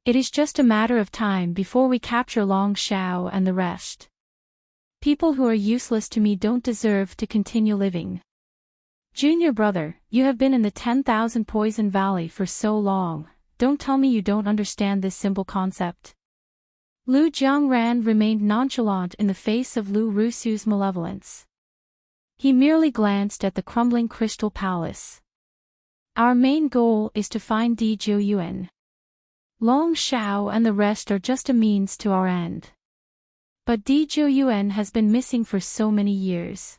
It is just a matter of time before we capture Long Shao and the rest. People who are useless to me don't deserve to continue living. Junior brother, you have been in the 10,000 Poison Valley for so long, don't tell me you don't understand this simple concept. Lu Jiangran remained nonchalant in the face of Lu Rusu's malevolence. He merely glanced at the crumbling Crystal Palace. Our main goal is to find Di Zhouyuan. Long Shao and the rest are just a means to our end. But Di Zhouyuan has been missing for so many years.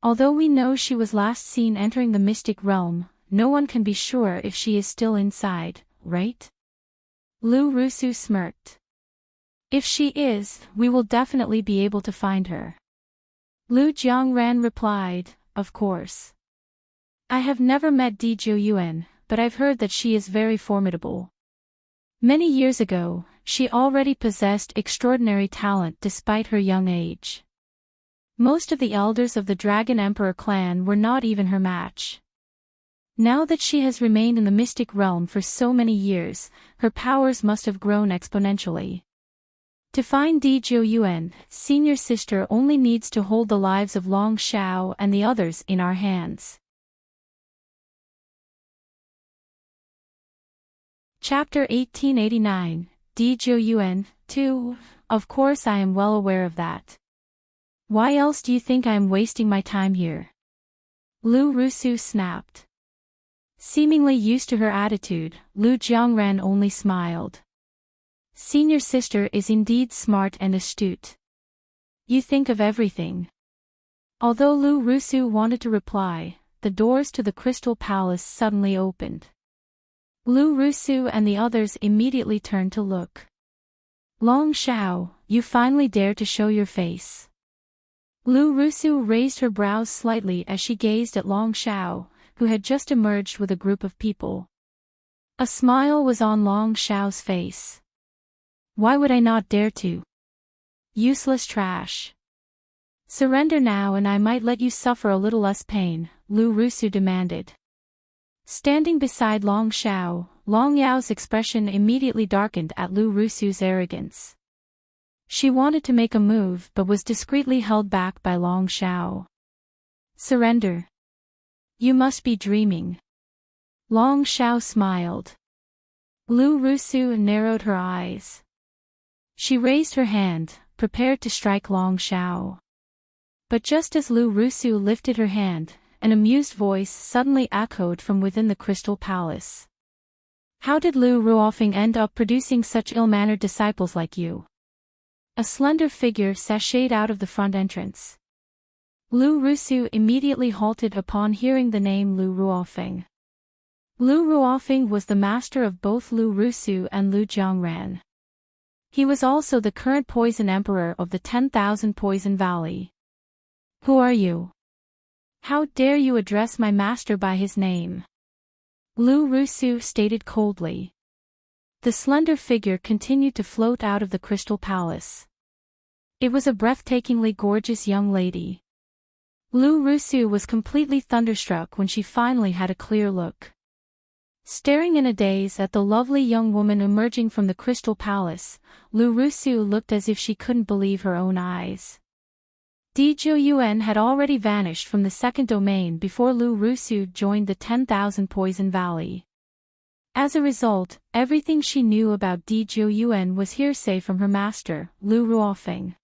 Although we know she was last seen entering the mystic realm, no one can be sure if she is still inside, right? Lu Rusu smirked. If she is, we will definitely be able to find her. Lu Jiangran replied, of course. I have never met Di Zhouyuan, but I've heard that she is very formidable. Many years ago, she already possessed extraordinary talent despite her young age. Most of the elders of the Dragon Emperor clan were not even her match. Now that she has remained in the mystic realm for so many years, her powers must have grown exponentially. To find Di Zhouyuan, senior sister only needs to hold the lives of Long Shao and the others in our hands. Chapter 1889, Di Zhouyuan, 2. Of course I am well aware of that. Why else do you think I am wasting my time here? Lu Rusu snapped. Seemingly used to her attitude, Lu Jiangran only smiled. Senior sister is indeed smart and astute. You think of everything. Although Lu Rusu wanted to reply, the doors to the Crystal Palace suddenly opened. Lu Rusu and the others immediately turned to look. Long Shao, you finally dared to show your face. Lu Rusu raised her brows slightly as she gazed at Long Shao, who had just emerged with a group of people. A smile was on Long Shao's face. Why would I not dare to? Useless trash. Surrender now and I might let you suffer a little less pain, Lu Rusu demanded. Standing beside Long Shao, Long Yao's expression immediately darkened at Lu Rusu's arrogance. She wanted to make a move but was discreetly held back by Long Shao. Surrender. You must be dreaming. Long Shao smiled. Lu Rusu narrowed her eyes. She raised her hand, prepared to strike Long Shao. But just as Lu Rusu lifted her hand, an amused voice suddenly echoed from within the Crystal Palace. How did Lu Ruofeng end up producing such ill-mannered disciples like you? A slender figure sashayed out of the front entrance. Lu Rusu immediately halted upon hearing the name Lu Ruofeng. Lu Ruofeng was the master of both Lu Rusu and Lu Jiangran. He was also the current Poison Emperor of the 10,000 Poison Valley. Who are you? How dare you address my master by his name? Lu Rusu stated coldly. The slender figure continued to float out of the Crystal Palace. It was a breathtakingly gorgeous young lady. Lu Rusu was completely thunderstruck when she finally had a clear look. Staring in a daze at the lovely young woman emerging from the Crystal Palace, Lu Rusu looked as if she couldn't believe her own eyes. Di Zhouyuan had already vanished from the second domain before Lu Rusu joined the 10,000 Poison Valley. As a result, everything she knew about Di Zhouyuan was hearsay from her master, Lu Ruofeng.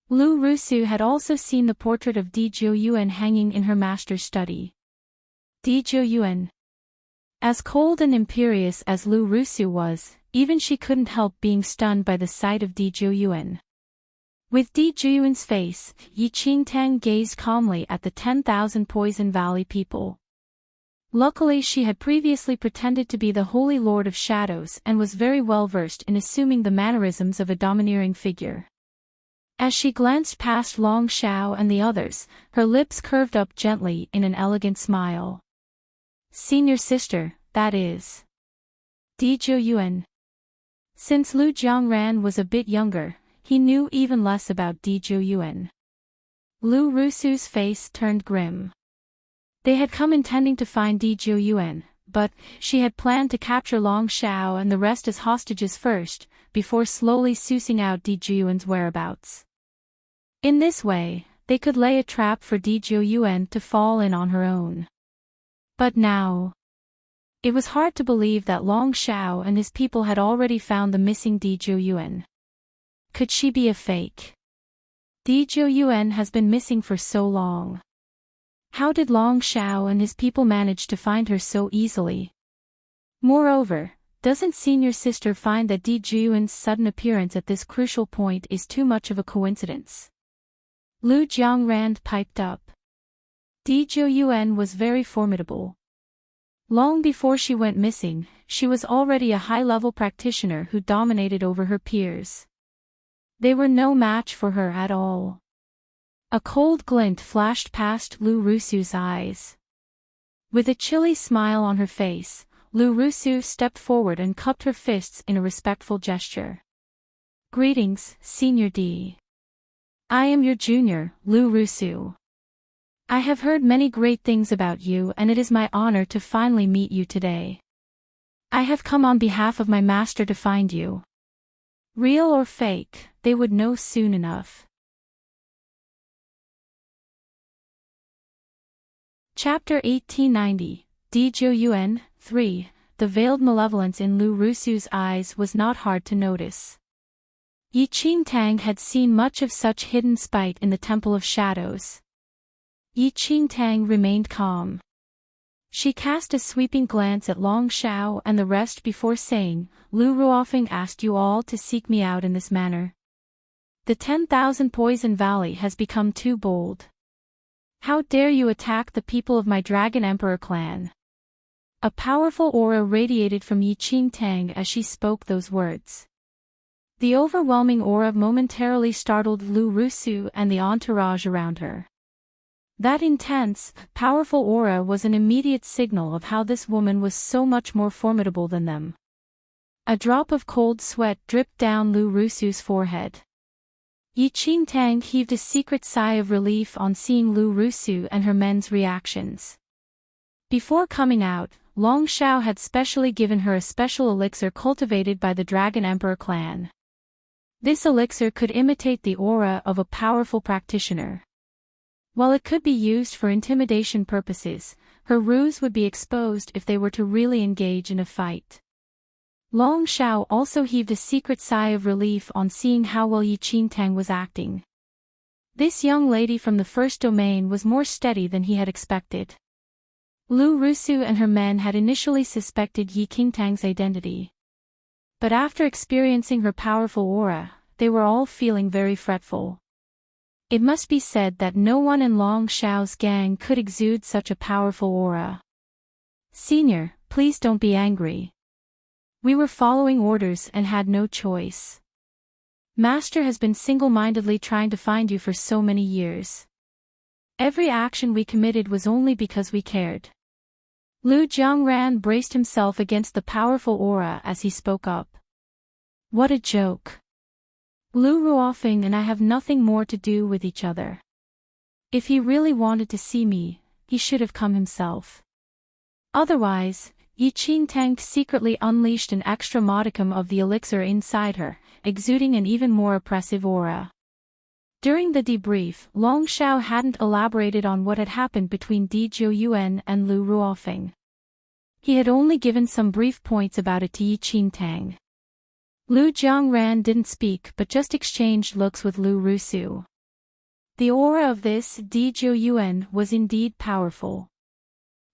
Lu Rusu had also seen the portrait of Di Zhouyuan hanging in her master's study. Di Zhouyuan. As cold and imperious as Lu Rusu was, even she couldn't help being stunned by the sight of Di Zhouyuan. With Di Zhouyuan's face, Yi Qingtang gazed calmly at the 10,000 Poison Valley people. Luckily she had previously pretended to be the Holy Lord of Shadows and was very well versed in assuming the mannerisms of a domineering figure. As she glanced past Long Shao and the others, her lips curved up gently in an elegant smile. Senior sister, that is. Di Zhouyuan. Since Lu Jiangran was a bit younger, he knew even less about Di Zhouyuan. Lu Rusu's face turned grim. They had come intending to find Di Zhouyuan, but she had planned to capture Long Xiao and the rest as hostages first, before slowly sussing out Di Zhouyuan's whereabouts. In this way, they could lay a trap for Di Zhouyuan to fall in on her own. But now, it was hard to believe that Long Xiao and his people had already found the missing Di Zhouyuan. Could she be a fake? Di Zhouyuan has been missing for so long. How did Long Xiao and his people manage to find her so easily? Moreover, doesn't senior sister find that Di Zhouyuan's sudden appearance at this crucial point is too much of a coincidence? Lu Jiangrand piped up. Di Zhouyuan was very formidable. Long before she went missing, she was already a high-level practitioner who dominated over her peers. They were no match for her at all. A cold glint flashed past Lu Rusu's eyes. With a chilly smile on her face, Lu Rusu stepped forward and cupped her fists in a respectful gesture. Greetings, Senior Di. I am your junior, Lu Rusu. I have heard many great things about you and it is my honor to finally meet you today. I have come on behalf of my master to find you. Real or fake, they would know soon enough. Chapter 1890, Di Zhouyuan, 3. The veiled malevolence in Lu Rusu's eyes was not hard to notice. Enchanting had seen much of such hidden spite in the Temple of Shadows. Enchanting remained calm. She cast a sweeping glance at Long Xiao and the rest before saying, Lu Ruofeng asked you all to seek me out in this manner. The 10,000 Poison Valley has become too bold. How dare you attack the people of my Dragon Emperor clan? A powerful aura radiated from Enchanting as she spoke those words. The overwhelming aura momentarily startled Lu Rusu and the entourage around her. That intense, powerful aura was an immediate signal of how this woman was so much more formidable than them. A drop of cold sweat dripped down Lu Rusu's forehead. Enchanting heaved a secret sigh of relief on seeing Lu Rusu and her men's reactions. Before coming out, Long Xiao had specially given her a special elixir cultivated by the Dragon Emperor clan. This elixir could imitate the aura of a powerful practitioner. While it could be used for intimidation purposes, her ruse would be exposed if they were to really engage in a fight. Long Xiao also heaved a secret sigh of relief on seeing how well Enchanting was acting. This young lady from the first domain was more steady than he had expected. Lu Rusu and her men had initially suspected Enchanting's identity. But after experiencing her powerful aura, they were all feeling very fretful. It must be said that no one in Long Xiao's gang could exude such a powerful aura. Senior, please don't be angry. We were following orders and had no choice. Master has been single-mindedly trying to find you for so many years. Every action we committed was only because we cared. Lu Jiangran braced himself against the powerful aura as he spoke up. What a joke. Lu Ruofeng and I have nothing more to do with each other. If he really wanted to see me, he should have come himself. Otherwise, Enchanting secretly unleashed an extra modicum of the elixir inside her, exuding an even more oppressive aura. During the debrief, Long Xiao hadn't elaborated on what had happened between Di Zhouyuan and Lu Ruofeng. He had only given some brief points about it to Enchanting. Lu Jiangran didn't speak but just exchanged looks with Lu Rusu. The aura of this Di Zhouyuan was indeed powerful.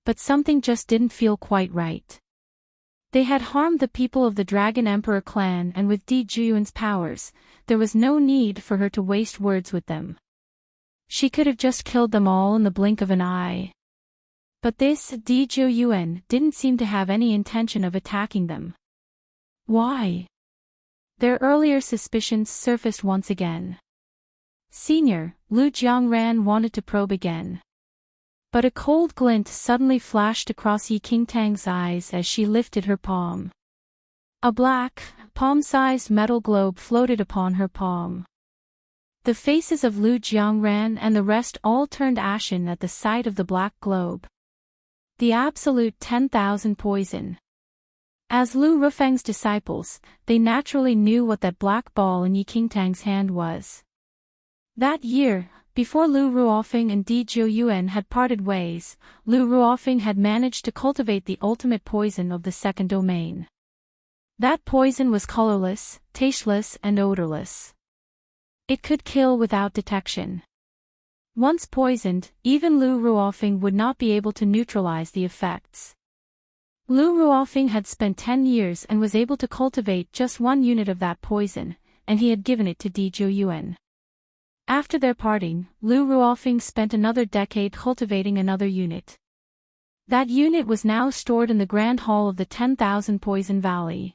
But something just didn't feel quite right. They had harmed the people of the Dragon Emperor clan and with Di Zhouyuan's powers, there was no need for her to waste words with them. She could have just killed them all in the blink of an eye. But this Di Zhouyuan didn't seem to have any intention of attacking them. Why? Their earlier suspicions surfaced once again. Senior, Lu Jiangran wanted to probe again. But a cold glint suddenly flashed across Qingtang's eyes as she lifted her palm. A black, palm-sized metal globe floated upon her palm. The faces of Lu Jiangran and the rest all turned ashen at the sight of the black globe. The absolute 10,000 poison. As Lu Rufeng's disciples, they naturally knew what that black ball in Yi Qingtang's hand was. That year, before Lu Ruofeng and Di Jiuyuan had parted ways, Lu Ruofeng had managed to cultivate the ultimate poison of the second domain. That poison was colorless, tasteless and odorless. It could kill without detection. Once poisoned, even Lu Ruofeng would not be able to neutralize the effects. Lu Ruofeng had spent 10 years and was able to cultivate just 1 unit of that poison, and he had given it to Di Jiuyuan. After their parting, Lu Ruofeng spent another decade cultivating another unit. That unit was now stored in the Grand Hall of the 10,000 Poison Valley.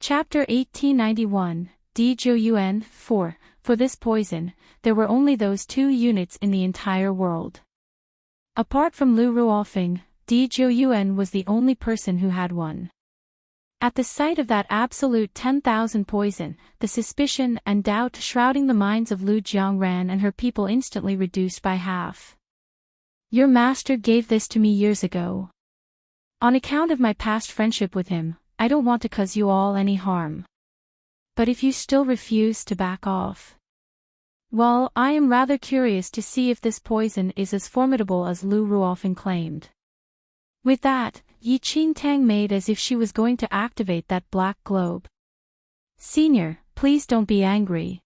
Chapter 1891, Di Jiuyuan, 4. For this poison, there were only those 2 units in the entire world. Apart from Lu Ruofeng, Di Jiuyuan was the only person who had one. At the sight of that absolute 10,000 poison, the suspicion and doubt shrouding the minds of Lu Jiangran and her people instantly reduced by half. Your master gave this to me years ago. On account of my past friendship with him, I don't want to cause you all any harm. But if you still refuse to back off, well, I am rather curious to see if this poison is as formidable as Lu Ruofeng claimed. With that, Yi Qingtang made as if she was going to activate that black globe. Senior, please don't be angry.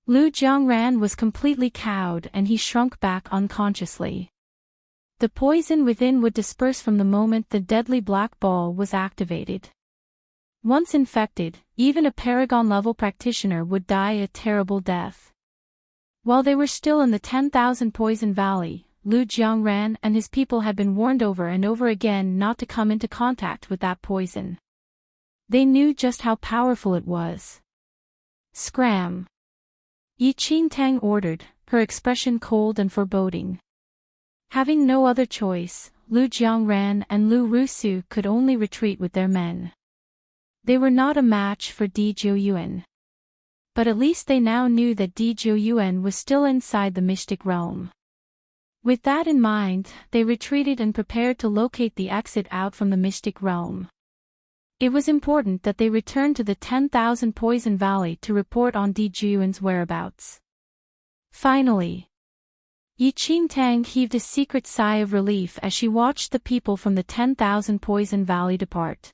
Lu Jiangran was completely cowed and he shrunk back unconsciously. The poison within would disperse from the moment the deadly black ball was activated. Once infected, even a Paragon-level practitioner would die a terrible death. While they were still in the 10,000 Poison Valley, Lu Jiangran and his people had been warned over and over again not to come into contact with that poison. They knew just how powerful it was. Scram! Yi Qingtang ordered, her expression cold and foreboding. Having no other choice, Lu Jiangran and Lu Rusu could only retreat with their men. They were not a match for Di Jiuyuan. But at least they now knew that Di Jiuyuan was still inside the mystic realm. With that in mind, they retreated and prepared to locate the exit out from the mystic realm. It was important that they return to the 10,000 Poison Valley to report on Di Jiuyuan's whereabouts. Finally, Yi Qingtang heaved a secret sigh of relief as she watched the people from the 10,000 Poison Valley depart.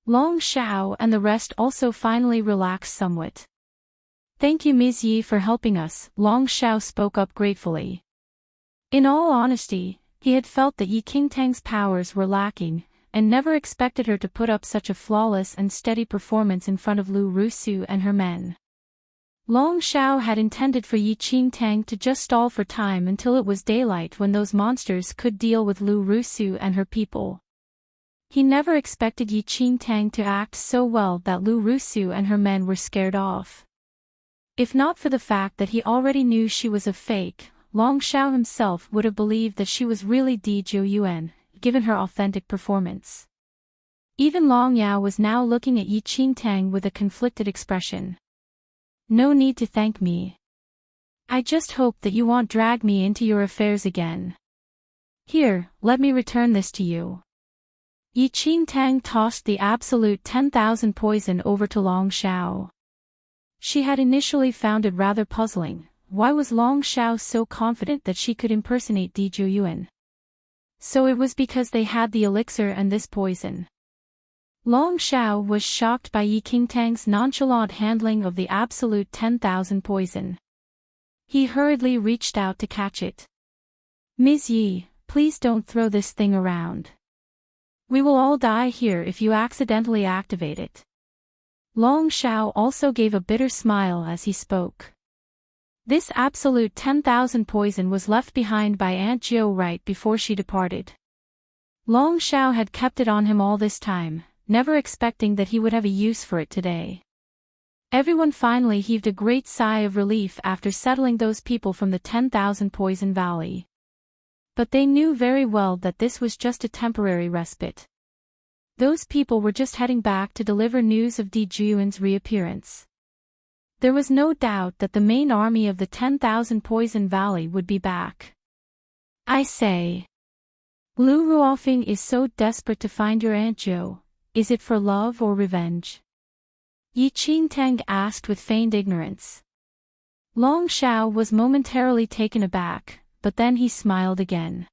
Long Xiao and the rest also finally relaxed somewhat. Thank you Ms. Yi for helping us, Long Xiao spoke up gratefully. In all honesty, he had felt that Yi Qingtang's powers were lacking, and never expected her to put up such a flawless and steady performance in front of Lu Rusu and her men. Long Xiao had intended for Yi Qingtang to just stall for time until it was daylight when those monsters could deal with Lu Rusu and her people. He never expected Yi Qingtang to act so well that Lu Rusu and her men were scared off. If not for the fact that he already knew she was a fake, Long Xiao himself would have believed that she was really Di Jiuyuan, given her authentic performance. Even Long Yao was now looking at Yi Qingtang with a conflicted expression. No need to thank me. I just hope that you won't drag me into your affairs again. Here, let me return this to you. Yi Qingtang tossed the absolute 10,000 poison over to Long Xiao. She had initially found it rather puzzling. Why was Long Xiao so confident that she could impersonate Di Jiuyuan? So it was because they had the elixir and this poison. Long Xiao was shocked by Yi Qingtang's nonchalant handling of the absolute 10,000 poison. He hurriedly reached out to catch it. Ms. Yi, please don't throw this thing around. We will all die here if you accidentally activate it. Long Xiao also gave a bitter smile as he spoke. This absolute 10,000 poison was left behind by Aunt Jiu right before she departed. Long Xiao had kept it on him all this time, never expecting that he would have a use for it today. Everyone finally heaved a great sigh of relief after settling those people from the 10,000 Poison Valley. But they knew very well that this was just a temporary respite. Those people were just heading back to deliver news of Di Juan's reappearance. There was no doubt that the main army of the 10,000 Poison Valley would be back. I say. Lu Ruofing is so desperate to find your Aunt Jo. Is it for love or revenge? Yi Qingtang asked with feigned ignorance. Long Shao was momentarily taken aback, but then he smiled again.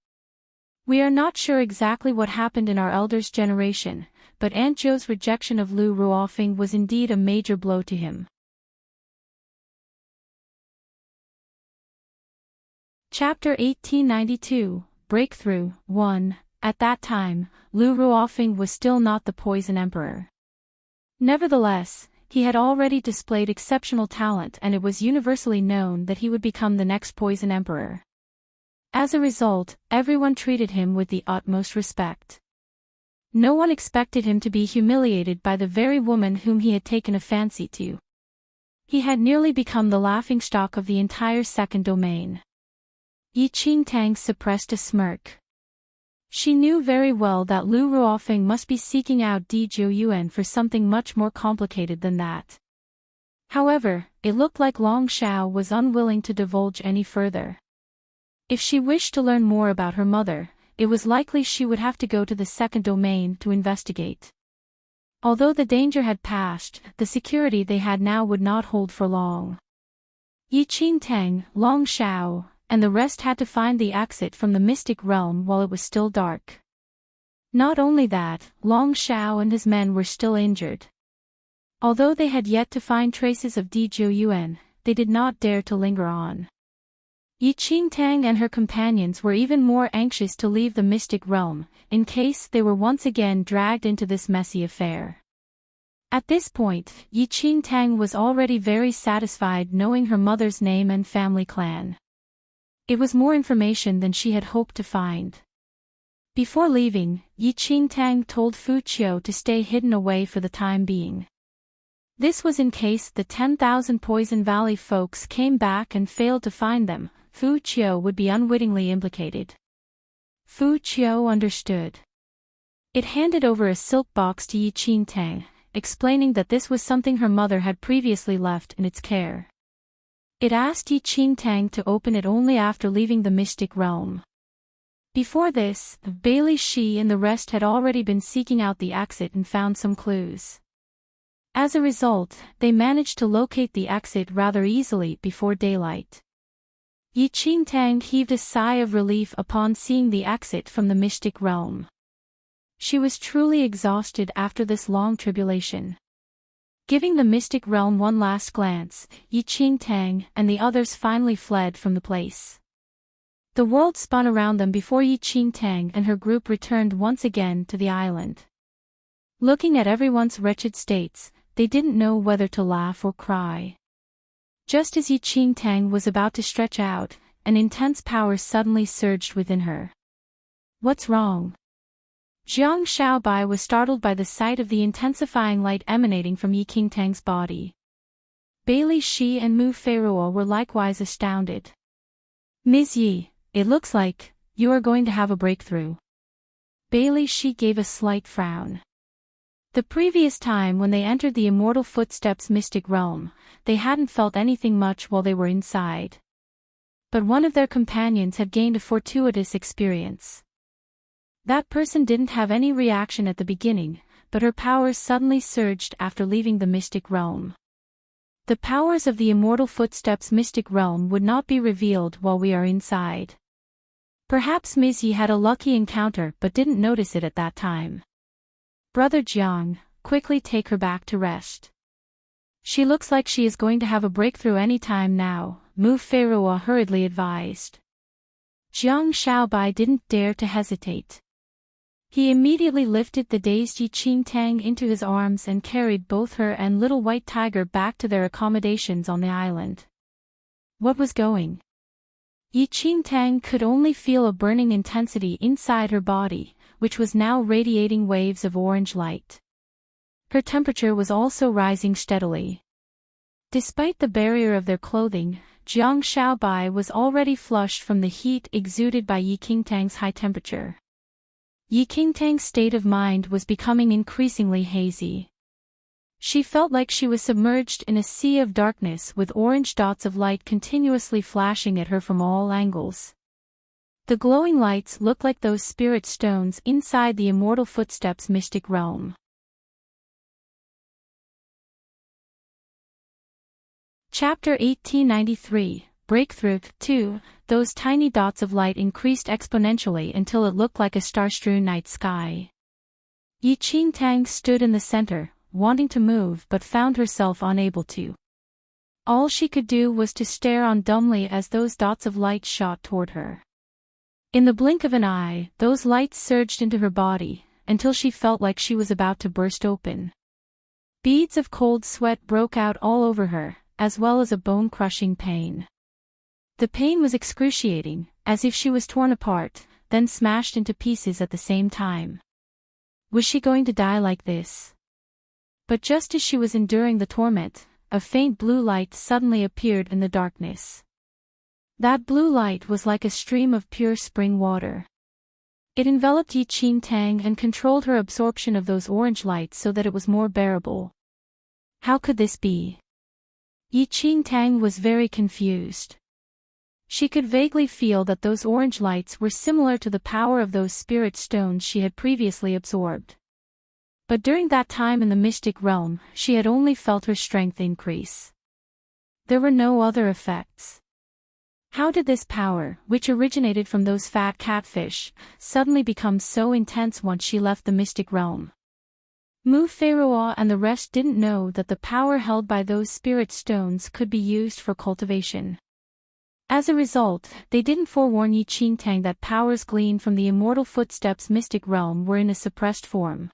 We are not sure exactly what happened in our elders' generation, but Aunt Jo's rejection of Lu Ruofing was indeed a major blow to him. Chapter 1892, Breakthrough 1. At that time, Lu Ruofing was still not the Poison Emperor. Nevertheless, he had already displayed exceptional talent and it was universally known that he would become the next Poison Emperor. As a result, everyone treated him with the utmost respect. No one expected him to be humiliated by the very woman whom he had taken a fancy to. He had nearly become the laughingstock of the entire second domain. Yi Qingtang suppressed a smirk. She knew very well that Lu Ruofing must be seeking out Di Juan for something much more complicated than that. However, it looked like Long Shao was unwilling to divulge any further. If she wished to learn more about her mother, it was likely she would have to go to the second domain to investigate. Although the danger had passed, the security they had now would not hold for long. Yi Qingtang, Long Shao, and the rest had to find the exit from the mystic realm while it was still dark. Not only that, Long Shao and his men were still injured. Although they had yet to find traces of Di Juan, they did not dare to linger on. Yi Qingtang and her companions were even more anxious to leave the mystic realm, in case they were once again dragged into this messy affair. At this point, Yi Qingtang was already very satisfied knowing her mother's name and family clan. It was more information than she had hoped to find. Before leaving, Yi Qingtang told Fu Qiu to stay hidden away for the time being. This was in case the 10,000 Poison Valley folks came back and failed to find them, Fu Qiu would be unwittingly implicated. Fu Qiu understood. It handed over a silk box to Yi Qingtang, explaining that this was something her mother had previously left in its care. It asked Yi Qingtang to open it only after leaving the mystic realm. Before this, Bailey Shi and the rest had already been seeking out the exit and found some clues. As a result, they managed to locate the exit rather easily before daylight. Yi Qingtang heaved a sigh of relief upon seeing the exit from the mystic realm. She was truly exhausted after this long tribulation. Giving the mystic realm one last glance, Yi Qingtang and the others finally fled from the place. The world spun around them before Yi Qingtang and her group returned once again to the island. Looking at everyone's wretched states, they didn't know whether to laugh or cry. Just as Yi Qingtang was about to stretch out, an intense power suddenly surged within her. What's wrong? Jiang Xiaobai was startled by the sight of the intensifying light emanating from Yi Qingtang's body. Bailey Shi and Mu Feiruo were likewise astounded. Ms. Yi, it looks like you are going to have a breakthrough. Bailey Shi gave a slight frown. The previous time when they entered the Immortal Footsteps mystic realm, they hadn't felt anything much while they were inside. But one of their companions had gained a fortuitous experience. That person didn't have any reaction at the beginning, but her powers suddenly surged after leaving the mystic realm. The powers of the Immortal Footsteps mystic realm would not be revealed while we are inside. Perhaps Ms. Yi had a lucky encounter but didn't notice it at that time. Brother Jiang, quickly take her back to rest. She looks like she is going to have a breakthrough any time now, Mu Feiruo hurriedly advised. Jiang Xiaobai didn't dare to hesitate. He immediately lifted the dazed Yi Qingtang into his arms and carried both her and Little White Tiger back to their accommodations on the island. What was going? Yi Qingtang could only feel a burning intensity inside her body, which was now radiating waves of orange light. Her temperature was also rising steadily. Despite the barrier of their clothing, Jiang Xiaobai was already flushed from the heat exuded by Yi Qingtang's high temperature. Yi Qingtang's state of mind was becoming increasingly hazy. She felt like she was submerged in a sea of darkness with orange dots of light continuously flashing at her from all angles. The glowing lights looked like those spirit stones inside the Immortal Footsteps mystic realm. Chapter 1893, Breakthrough 2. Those tiny dots of light increased exponentially until it looked like a star-strewn night sky. Yi Qingtang stood in the center, wanting to move but found herself unable to. All she could do was to stare on dumbly as those dots of light shot toward her. In the blink of an eye, those lights surged into her body, until she felt like she was about to burst open. Beads of cold sweat broke out all over her, as well as a bone-crushing pain. The pain was excruciating, as if she was torn apart, then smashed into pieces at the same time. Was she going to die like this? But just as she was enduring the torment, a faint blue light suddenly appeared in the darkness. That blue light was like a stream of pure spring water. It enveloped Yi Qingtang and controlled her absorption of those orange lights so that it was more bearable. How could this be? Yi Qingtang was very confused. She could vaguely feel that those orange lights were similar to the power of those spirit stones she had previously absorbed. But during that time in the mystic realm, she had only felt her strength increase. There were no other effects. How did this power, which originated from those fat catfish, suddenly become so intense once she left the mystic realm? Mu Feiruo and the rest didn't know that the power held by those spirit stones could be used for cultivation. As a result, they didn't forewarn Yi Qingtang that powers gleaned from the Immortal Footsteps mystic realm were in a suppressed form.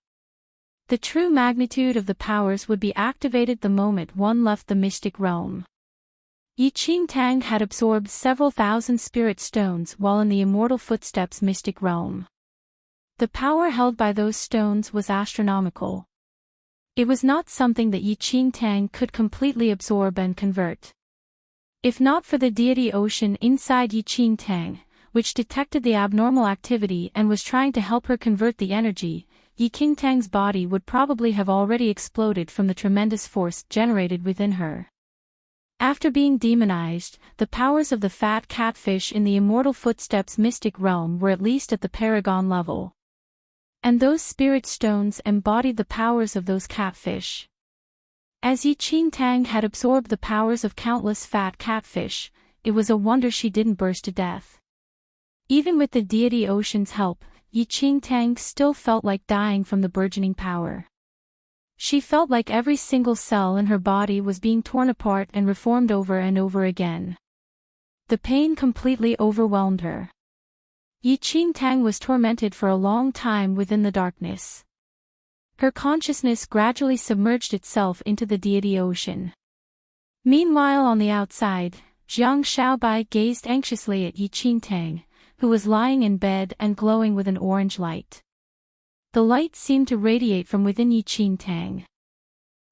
The true magnitude of the powers would be activated the moment one left the mystic realm. Yi Qingtang had absorbed several thousand spirit stones while in the Immortal Footsteps mystic realm. The power held by those stones was astronomical. It was not something that Yi Qingtang could completely absorb and convert. If not for the deity ocean inside Yi Qingtang, which detected the abnormal activity and was trying to help her convert the energy, Yi Qingtang's body would probably have already exploded from the tremendous force generated within her. After being demonized, the powers of the fat catfish in the Immortal Footsteps mystic realm were at least at the paragon level. And those spirit stones embodied the powers of those catfish. As Yi Qingtang had absorbed the powers of countless fat catfish, it was a wonder she didn't burst to death. Even with the deity ocean's help, Yi Qingtang still felt like dying from the burgeoning power. She felt like every single cell in her body was being torn apart and reformed over and over again. The pain completely overwhelmed her. Yi Qingtang was tormented for a long time within the darkness. Her consciousness gradually submerged itself into the deity ocean. Meanwhile on the outside, Jiang Xiaobai gazed anxiously at Yi Qingtang, who was lying in bed and glowing with an orange light. The light seemed to radiate from within Yi Qingtang.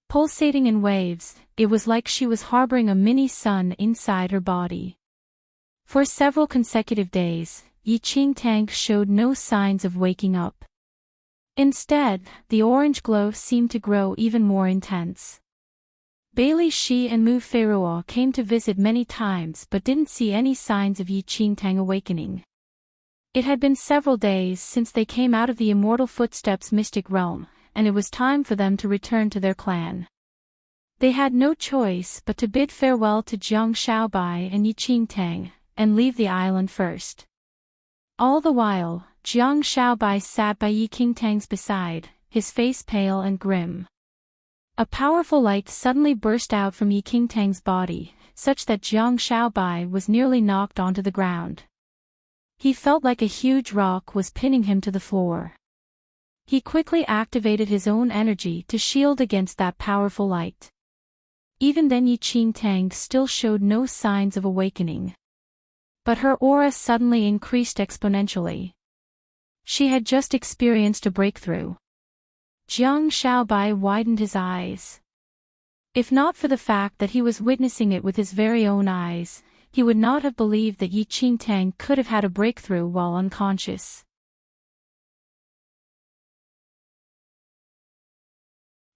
Pulsating in waves, it was like she was harboring a mini-sun inside her body. For several consecutive days, Yi Qingtang showed no signs of waking up. Instead, the orange glow seemed to grow even more intense. Bailey Shi and Mu Feiruo came to visit many times but didn't see any signs of Yi Qingtang awakening. It had been several days since they came out of the Immortal Footsteps mystic realm, and it was time for them to return to their clan. They had no choice but to bid farewell to Jiang Xiaobai and Yi Qingtang, and leave the island first. All the while, Jiang Xiaobai sat by Yi Qingtang's beside, his face pale and grim. A powerful light suddenly burst out from Yi Qingtang's body, such that Jiang Xiaobai was nearly knocked onto the ground. He felt like a huge rock was pinning him to the floor. He quickly activated his own energy to shield against that powerful light. Even then Yi Qingtang still showed no signs of awakening. But her aura suddenly increased exponentially. She had just experienced a breakthrough. Jiang Xiaobai widened his eyes. If not for the fact that he was witnessing it with his very own eyes, he would not have believed that Enchanting could have had a breakthrough while unconscious.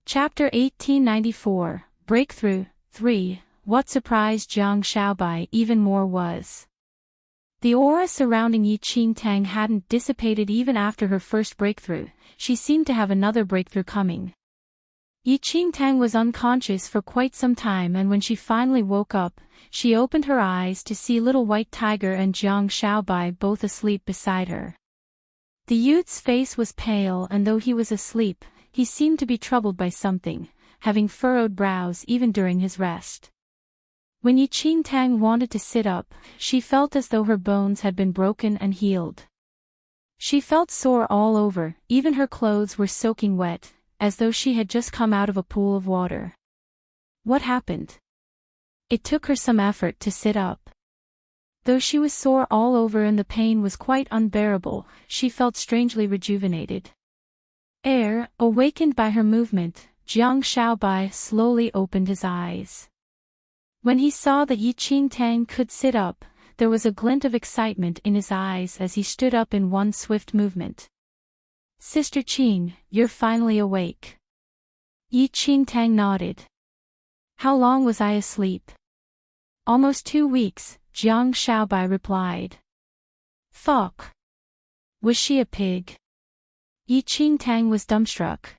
Chapter 1894, Breakthrough 3. What surprised Jiang Xiaobai even more was the aura surrounding Enchanting hadn't dissipated even after her first breakthrough. She seemed to have another breakthrough coming. Enchanting was unconscious for quite some time, and when she finally woke up, she opened her eyes to see Little White Tiger and Jiang Xiaobai both asleep beside her. The youth's face was pale, and though he was asleep, he seemed to be troubled by something, having furrowed brows even during his rest. When Enchanting wanted to sit up, she felt as though her bones had been broken and healed. She felt sore all over, even her clothes were soaking wet, as though she had just come out of a pool of water. What happened? It took her some effort to sit up. Though she was sore all over and the pain was quite unbearable, she felt strangely rejuvenated. Awakened by her movement, Jiang Xiaobai slowly opened his eyes. When he saw that Enchanting could sit up, there was a glint of excitement in his eyes as he stood up in one swift movement. Sister Qing, you're finally awake. Enchanting nodded. How long was I asleep? Almost 2 weeks, Jiang Xiaobai replied. Fuck. Was she a pig? Enchanting was dumbstruck.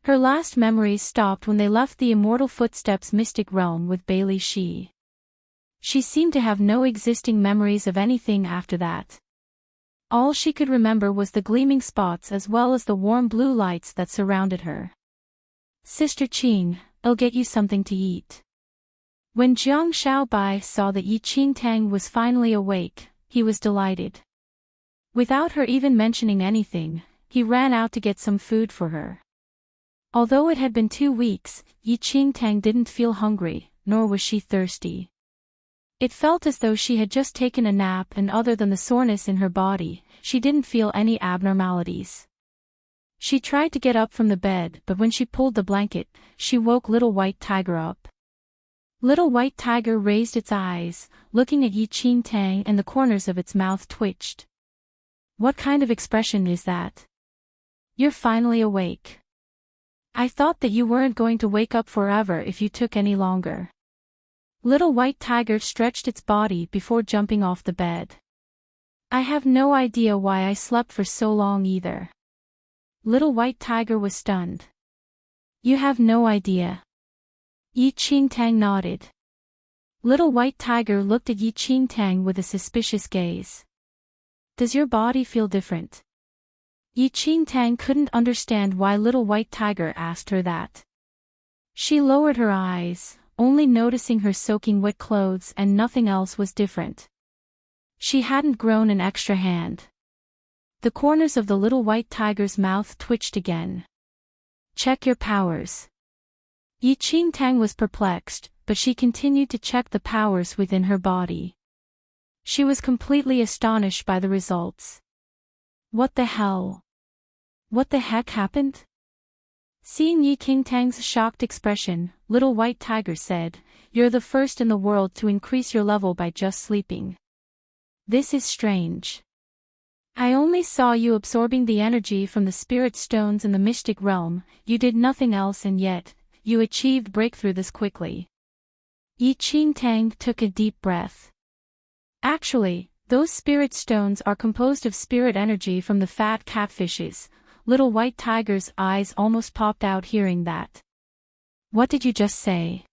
Her last memories stopped when they left the Immortal Footsteps mystic realm with Bailey Shi. She seemed to have no existing memories of anything after that. All she could remember was the gleaming spots as well as the warm blue lights that surrounded her. Sister Qing, I'll get you something to eat. When Jiang Xiaobai saw that Enchanting was finally awake, he was delighted. Without her even mentioning anything, he ran out to get some food for her. Although it had been 2 weeks, Enchanting didn't feel hungry, nor was she thirsty. It felt as though she had just taken a nap, and other than the soreness in her body, she didn't feel any abnormalities. She tried to get up from the bed, but when she pulled the blanket, she woke Little White Tiger up. Little White Tiger raised its eyes, looking at Enchanting, and the corners of its mouth twitched. What kind of expression is that? You're finally awake. I thought that you weren't going to wake up forever if you took any longer. Little White Tiger stretched its body before jumping off the bed. I have no idea why I slept for so long either. Little White Tiger was stunned. You have no idea. Enchanting nodded. Little White Tiger looked at Enchanting with a suspicious gaze. Does your body feel different? Enchanting couldn't understand why Little White Tiger asked her that. She lowered her eyes, only noticing her soaking wet clothes, and nothing else was different. She hadn't grown an extra hand. The corners of the Little White Tiger's mouth twitched again. Check your powers. Enchanting was perplexed, but she continued to check the powers within her body. She was completely astonished by the results. What the hell? What the heck happened? Seeing Enchanting's shocked expression, Little White Tiger said, You're the first in the world to increase your level by just sleeping. This is strange. I only saw you absorbing the energy from the spirit stones in the mystic realm, you did nothing else, and yet, you achieved breakthrough this quickly. Enchanting took a deep breath. Actually, those spirit stones are composed of spirit energy from the fat catfishes. Little White Tiger's eyes almost popped out hearing that. What did you just say?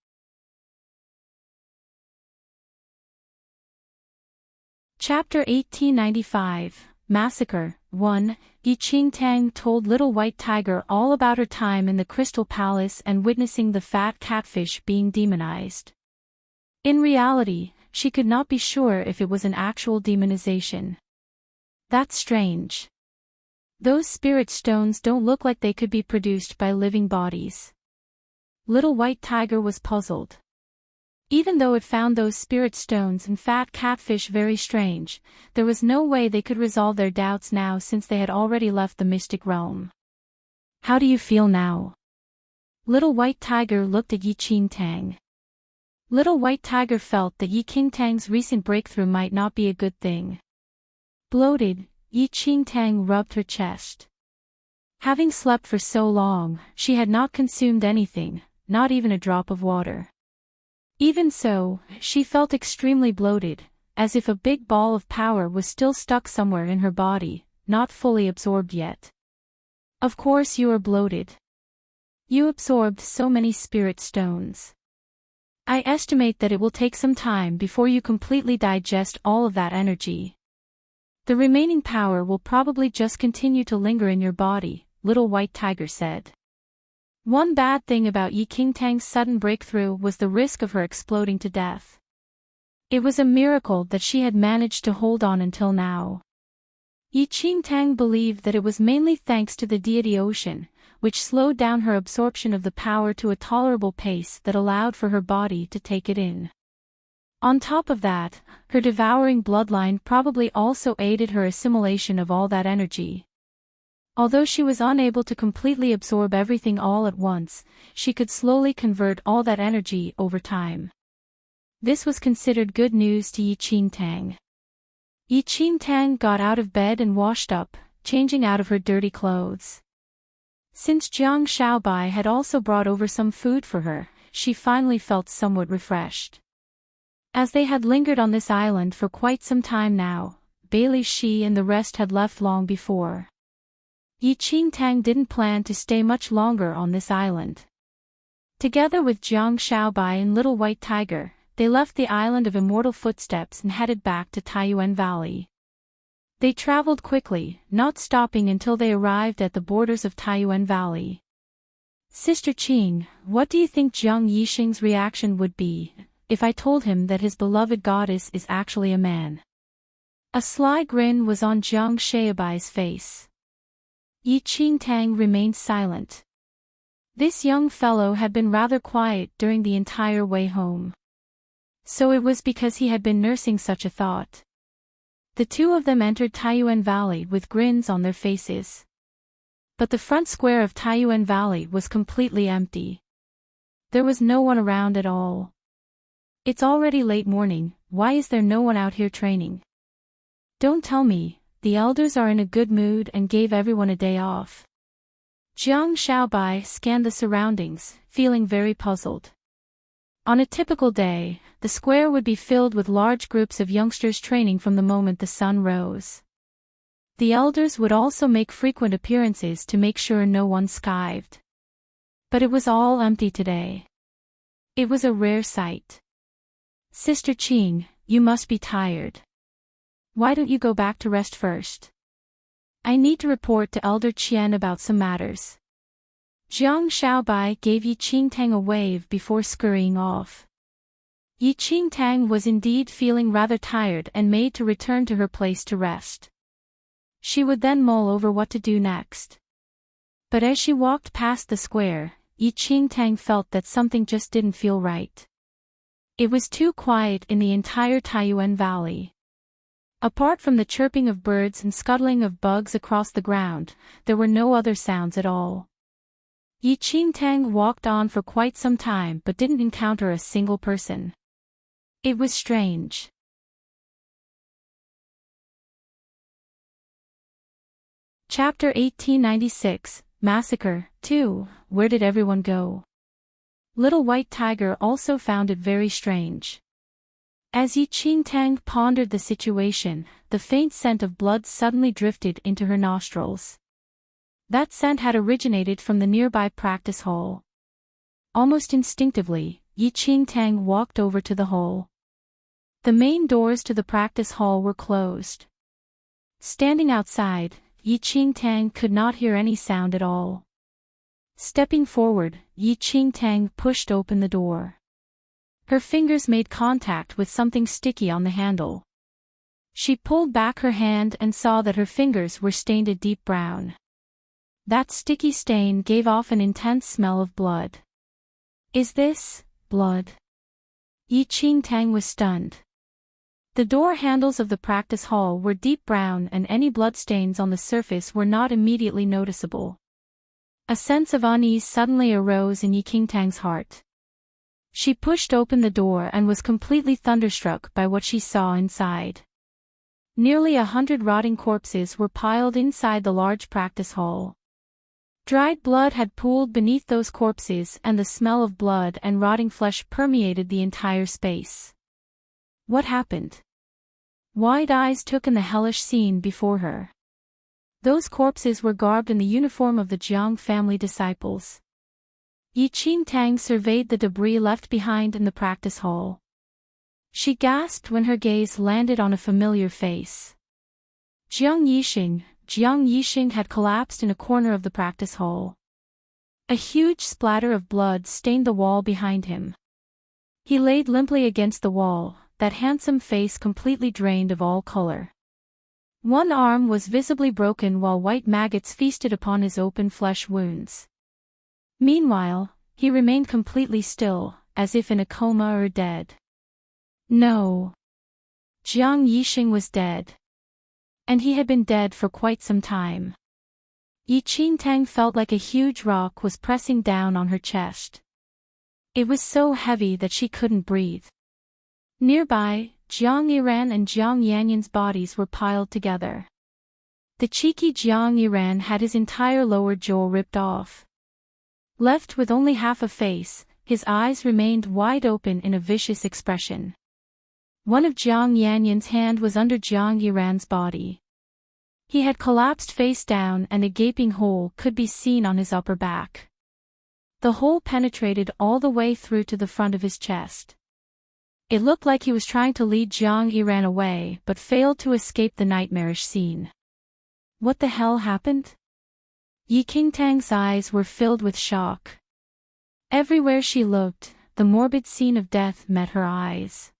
Chapter 1895, Massacre 1. Enchanting told Little White Tiger all about her time in the Crystal Palace and witnessing the fat catfish being demonized. In reality, she could not be sure if it was an actual demonization. That's strange. Those spirit stones don't look like they could be produced by living bodies. Little White Tiger was puzzled. Even though it found those spirit stones and fat catfish very strange, there was no way they could resolve their doubts now since they had already left the mystic realm. How do you feel now? Little White Tiger looked at Enchanting. Little White Tiger felt that Enchanting's recent breakthrough might not be a good thing. Bloated, Enchanting rubbed her chest. Having slept for so long, she had not consumed anything, not even a drop of water. Even so, she felt extremely bloated, as if a big ball of power was still stuck somewhere in her body, not fully absorbed yet. Of course you are bloated. You absorbed so many spirit stones. I estimate that it will take some time before you completely digest all of that energy. The remaining power will probably just continue to linger in your body, Little White Tiger said. One bad thing about Enchanting's sudden breakthrough was the risk of her exploding to death. It was a miracle that she had managed to hold on until now. Enchanting believed that it was mainly thanks to the deity ocean, which slowed down her absorption of the power to a tolerable pace that allowed for her body to take it in. On top of that, her devouring bloodline probably also aided her assimilation of all that energy. Although she was unable to completely absorb everything all at once, she could slowly convert all that energy over time. This was considered good news to Enchanting. Enchanting got out of bed and washed up, changing out of her dirty clothes. Since Jiang Xiaobai had also brought over some food for her, she finally felt somewhat refreshed. As they had lingered on this island for quite some time now, Bailey Shi and the rest had left long before. Enchanting didn't plan to stay much longer on this island. Together with Jiang Xiaobai and Little White Tiger, they left the island of Immortal Footsteps and headed back to Taiyuan Valley. They traveled quickly, not stopping until they arrived at the borders of Taiyuan Valley. Sister Qing, what do you think Jiang Yixing's reaction would be if I told him that his beloved goddess is actually a man? A sly grin was on Jiang Xiaobai's face. Enchanting remained silent. This young fellow had been rather quiet during the entire way home. So it was because he had been nursing such a thought. The two of them entered Taiyuan Valley with grins on their faces. But the front square of Taiyuan Valley was completely empty. There was no one around at all. It's already late morning, why is there no one out here training? Don't tell me, the elders are in a good mood and gave everyone a day off. Jiang Xiaobai scanned the surroundings, feeling very puzzled. On a typical day, the square would be filled with large groups of youngsters training from the moment the sun rose. The elders would also make frequent appearances to make sure no one skived. But it was all empty today. It was a rare sight. Sister Qing, you must be tired. Why don't you go back to rest first? I need to report to Elder Qian about some matters. Jiang Xiaobai gave Enchanting a wave before scurrying off. Enchanting was indeed feeling rather tired and made to return to her place to rest. She would then mull over what to do next. But as she walked past the square, Enchanting felt that something just didn't feel right. It was too quiet in the entire Taiyuan Valley. Apart from the chirping of birds and scuttling of bugs across the ground, there were no other sounds at all. Enchanting walked on for quite some time but didn't encounter a single person. It was strange. Chapter 1896, Massacre 2, Where did everyone go? Little White Tiger also found it very strange. As Enchanting pondered the situation, the faint scent of blood suddenly drifted into her nostrils. That scent had originated from the nearby practice hall. Almost instinctively, Enchanting walked over to the hall. The main doors to the practice hall were closed. Standing outside, Enchanting could not hear any sound at all. Stepping forward, Enchanting pushed open the door. Her fingers made contact with something sticky on the handle. She pulled back her hand and saw that her fingers were stained a deep brown. That sticky stain gave off an intense smell of blood. Is this blood? Enchanting was stunned. The door handles of the practice hall were deep brown and any bloodstains on the surface were not immediately noticeable. A sense of unease suddenly arose in Yi Qingtang's heart. She pushed open the door and was completely thunderstruck by what she saw inside. Nearly 100 rotting corpses were piled inside the large practice hall. Dried blood had pooled beneath those corpses, and the smell of blood and rotting flesh permeated the entire space. What happened? Wide eyes took in the hellish scene before her. Those corpses were garbed in the uniform of the Jiang family disciples. Yi Qingtang surveyed the debris left behind in the practice hall. She gasped when her gaze landed on a familiar face. Jiang Yixing had collapsed in a corner of the practice hall. A huge splatter of blood stained the wall behind him. He laid limply against the wall, that handsome face completely drained of all color. One arm was visibly broken while white maggots feasted upon his open flesh wounds. Meanwhile, he remained completely still, as if in a coma or dead. No. Jiang Yixing was dead. And he had been dead for quite some time. Yi Qingtang felt like a huge rock was pressing down on her chest. It was so heavy that she couldn't breathe. Nearby, Jiang Yiran and Jiang Yanyan's bodies were piled together. The cheeky Jiang Yiran had his entire lower jaw ripped off. Left with only half a face, his eyes remained wide open in a vicious expression. One of Jiang Yanyan's hand was under Jiang Yiran's body. He had collapsed face down and a gaping hole could be seen on his upper back. The hole penetrated all the way through to the front of his chest. It looked like he was trying to lead Jiang Yiran away but failed to escape the nightmarish scene. What the hell happened? Yi Qingtang's eyes were filled with shock. Everywhere she looked, the morbid scene of death met her eyes.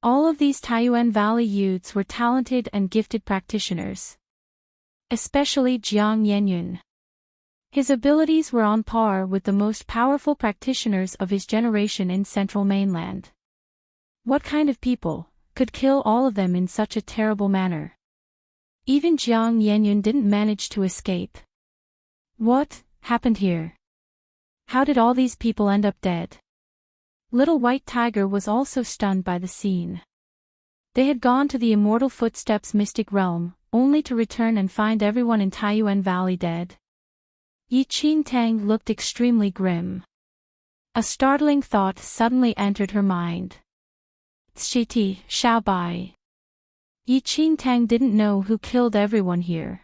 All of these Taiyuan Valley youths were talented and gifted practitioners. Especially Jiang Yanyan. His abilities were on par with the most powerful practitioners of his generation in Central Mainland. What kind of people could kill all of them in such a terrible manner? Even Jiang Yanyan didn't manage to escape. What happened here? How did all these people end up dead? Little White Tiger was also stunned by the scene. They had gone to the Immortal Footsteps mystic realm, only to return and find everyone in Taiyuan Valley dead. Yi Qingtang looked extremely grim. A startling thought suddenly entered her mind. Shiti, Xiaobai. Yi Qingtang didn't know who killed everyone here.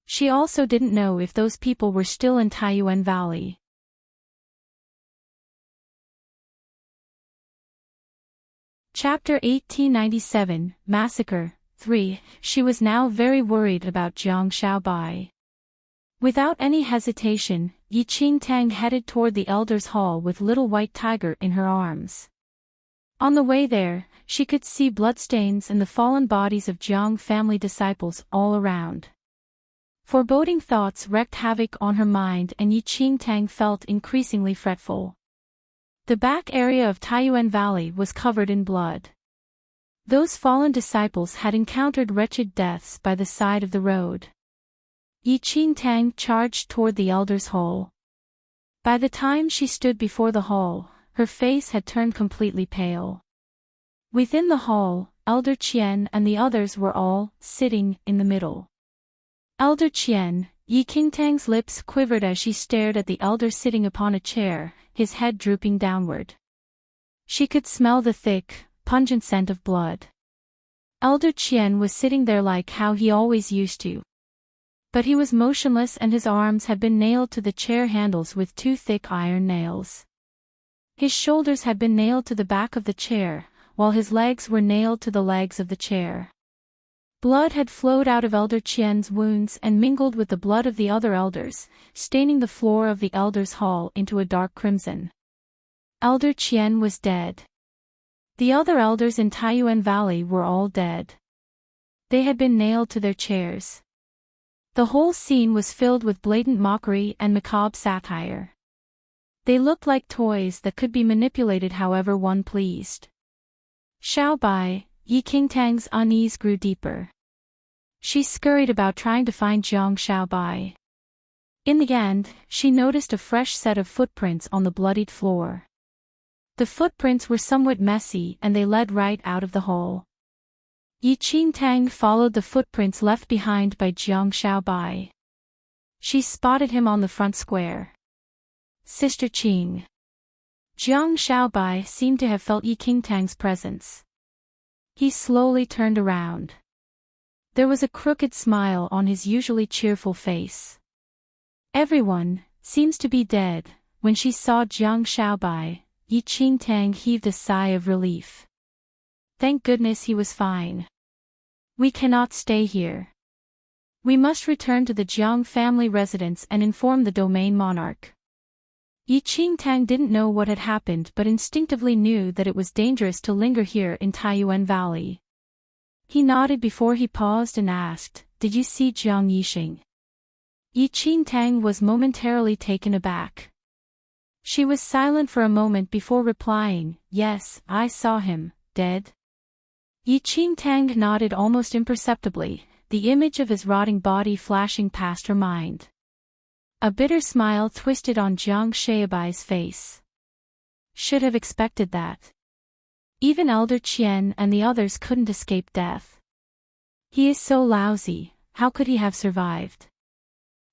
She also didn't know if those people were still in Taiyuan Valley. Chapter 1897, Massacre, 3. She was now very worried about Jiang Xiaobai. Without any hesitation, Yi Qingtang headed toward the Elder's Hall with Little White Tiger in her arms. On the way there, she could see bloodstains and the fallen bodies of Jiang family disciples all around. Foreboding thoughts wreaked havoc on her mind and Yi Qingtang felt increasingly fretful. The back area of Taiyuan Valley was covered in blood. Those fallen disciples had encountered wretched deaths by the side of the road. Yi Qingtang charged toward the Elder's Hall. By the time she stood before the hall, her face had turned completely pale. Within the hall, Elder Qian and the others were all sitting in the middle. Elder Qian, Yi Qingtang's lips quivered as she stared at the elder sitting upon a chair, his head drooping downward. She could smell the thick, pungent scent of blood. Elder Qian was sitting there like how he always used to. But he was motionless and his arms had been nailed to the chair handles with two thick iron nails. His shoulders had been nailed to the back of the chair, while his legs were nailed to the legs of the chair. Blood had flowed out of Elder Qian's wounds and mingled with the blood of the other elders, staining the floor of the Elder's Hall into a dark crimson. Elder Qian was dead. The other elders in Taiyuan Valley were all dead. They had been nailed to their chairs. The whole scene was filled with blatant mockery and macabre satire. They looked like toys that could be manipulated however one pleased. Xiaobai, Yi Qingtang's unease grew deeper. She scurried about trying to find Jiang Xiaobai. In the end, she noticed a fresh set of footprints on the bloodied floor. The footprints were somewhat messy and they led right out of the hole. Enchanting followed the footprints left behind by Jiang Xiaobai. She spotted him on the front square. Sister Qing. Jiang Xiaobai seemed to have felt Enchanting's presence. He slowly turned around. There was a crooked smile on his usually cheerful face. Everyone seems to be dead. When she saw Jiang Xiaobai, Enchanting heaved a sigh of relief. Thank goodness he was fine. We cannot stay here. We must return to the Jiang family residence and inform the domain monarch. Enchanting didn't know what had happened but instinctively knew that it was dangerous to linger here in Taiyuan Valley. He nodded before he paused and asked, "Did you see Jiang Yixing?" Enchanting was momentarily taken aback. She was silent for a moment before replying, "Yes, I saw him, dead." Enchanting nodded almost imperceptibly, the image of his rotting body flashing past her mind. A bitter smile twisted on Jiang Xiaobai's face. Should have expected that. Even Elder Qian and the others couldn't escape death. He is so lousy, how could he have survived?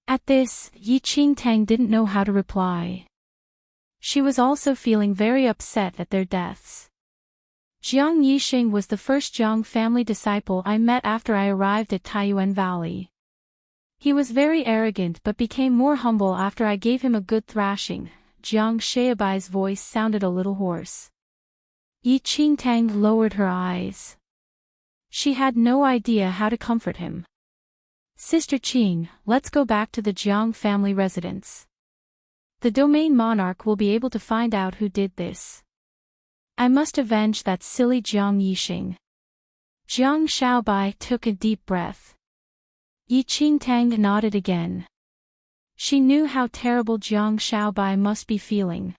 At this, Enchanting didn't know how to reply. She was also feeling very upset at their deaths. Jiang Yixing was the first Jiang family disciple I met after I arrived at Taiyuan Valley. He was very arrogant but became more humble after I gave him a good thrashing. Jiang Xiaobai's voice sounded a little hoarse. Enchanting lowered her eyes. She had no idea how to comfort him. Sister Qing, let's go back to the Jiang family residence. The domain monarch will be able to find out who did this. I must avenge that silly Jiang Yixing. Jiang Xiaobai took a deep breath. Enchanting nodded again. She knew how terrible Jiang Xiaobai must be feeling.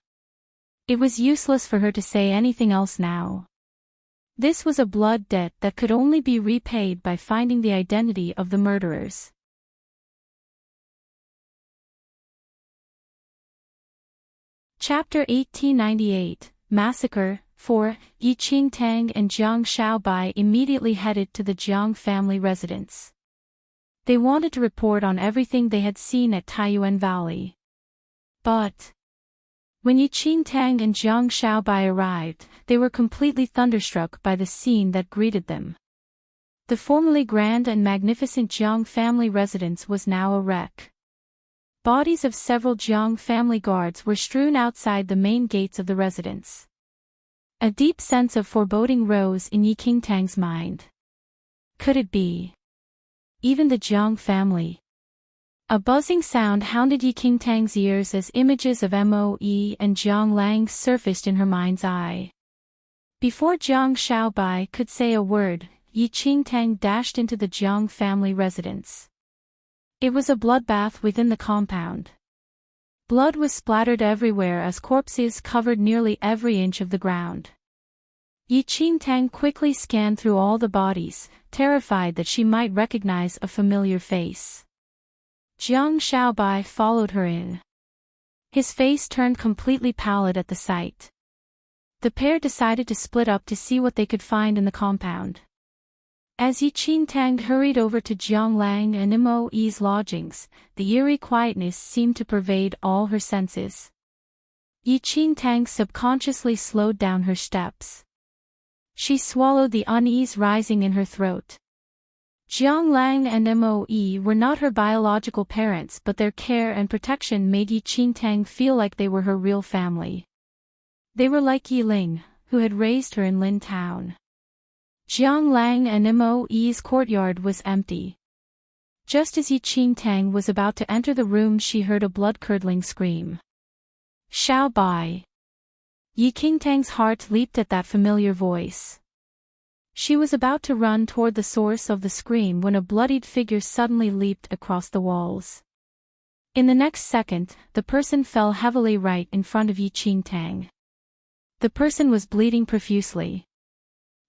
It was useless for her to say anything else now. This was a blood debt that could only be repaid by finding the identity of the murderers. Chapter 1898, Massacre. 4. Enchanting and Jiang Xiaobai immediately headed to the Jiang family residence. They wanted to report on everything they had seen at Taiyuan Valley. But when Enchanting and Jiang Xiaobai arrived, they were completely thunderstruck by the scene that greeted them. The formerly grand and magnificent Jiang family residence was now a wreck. Bodies of several Jiang family guards were strewn outside the main gates of the residence. A deep sense of foreboding rose in Enchanting's mind. Could it be even the Jiang family? A buzzing sound hounded Enchanting's ears as images of Moe and Jiang Lang surfaced in her mind's eye. Before Jiang Xiaobai could say a word, Enchanting dashed into the Jiang family residence. It was a bloodbath within the compound. Blood was splattered everywhere as corpses covered nearly every inch of the ground. Enchanting quickly scanned through all the bodies, terrified that she might recognize a familiar face. Jiang Xiaobai followed her in. His face turned completely pallid at the sight. The pair decided to split up to see what they could find in the compound. As Enchanting hurried over to Jiang Lang and Moe's lodgings, the eerie quietness seemed to pervade all her senses. Enchanting subconsciously slowed down her steps. She swallowed the unease rising in her throat. Jiang Lang and Moe were not her biological parents, but their care and protection made Enchanting feel like they were her real family. They were like Yi Ling, who had raised her in Lin Town. Jiang Lang and Moe's courtyard was empty. Just as Enchanting was about to enter the room, she heard a blood-curdling scream. Xiaobai! Enchanting's heart leaped at that familiar voice. She was about to run toward the source of the scream when a bloodied figure suddenly leaped across the walls. In the next second, the person fell heavily right in front of Enchanting. The person was bleeding profusely.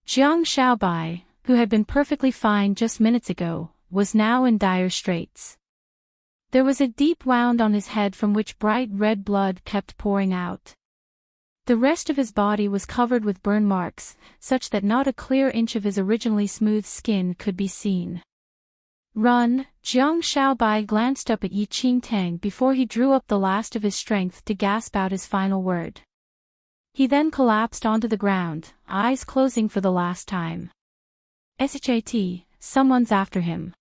Jiang Xiaobai, who had been perfectly fine just minutes ago, was now in dire straits. There was a deep wound on his head from which bright red blood kept pouring out. The rest of his body was covered with burn marks, such that not a clear inch of his originally smooth skin could be seen. Run! Jiang Shaobai glanced up at Yi Qingtang before he drew up the last of his strength to gasp out his final word. He then collapsed onto the ground, eyes closing for the last time. "Shat, someone's after him.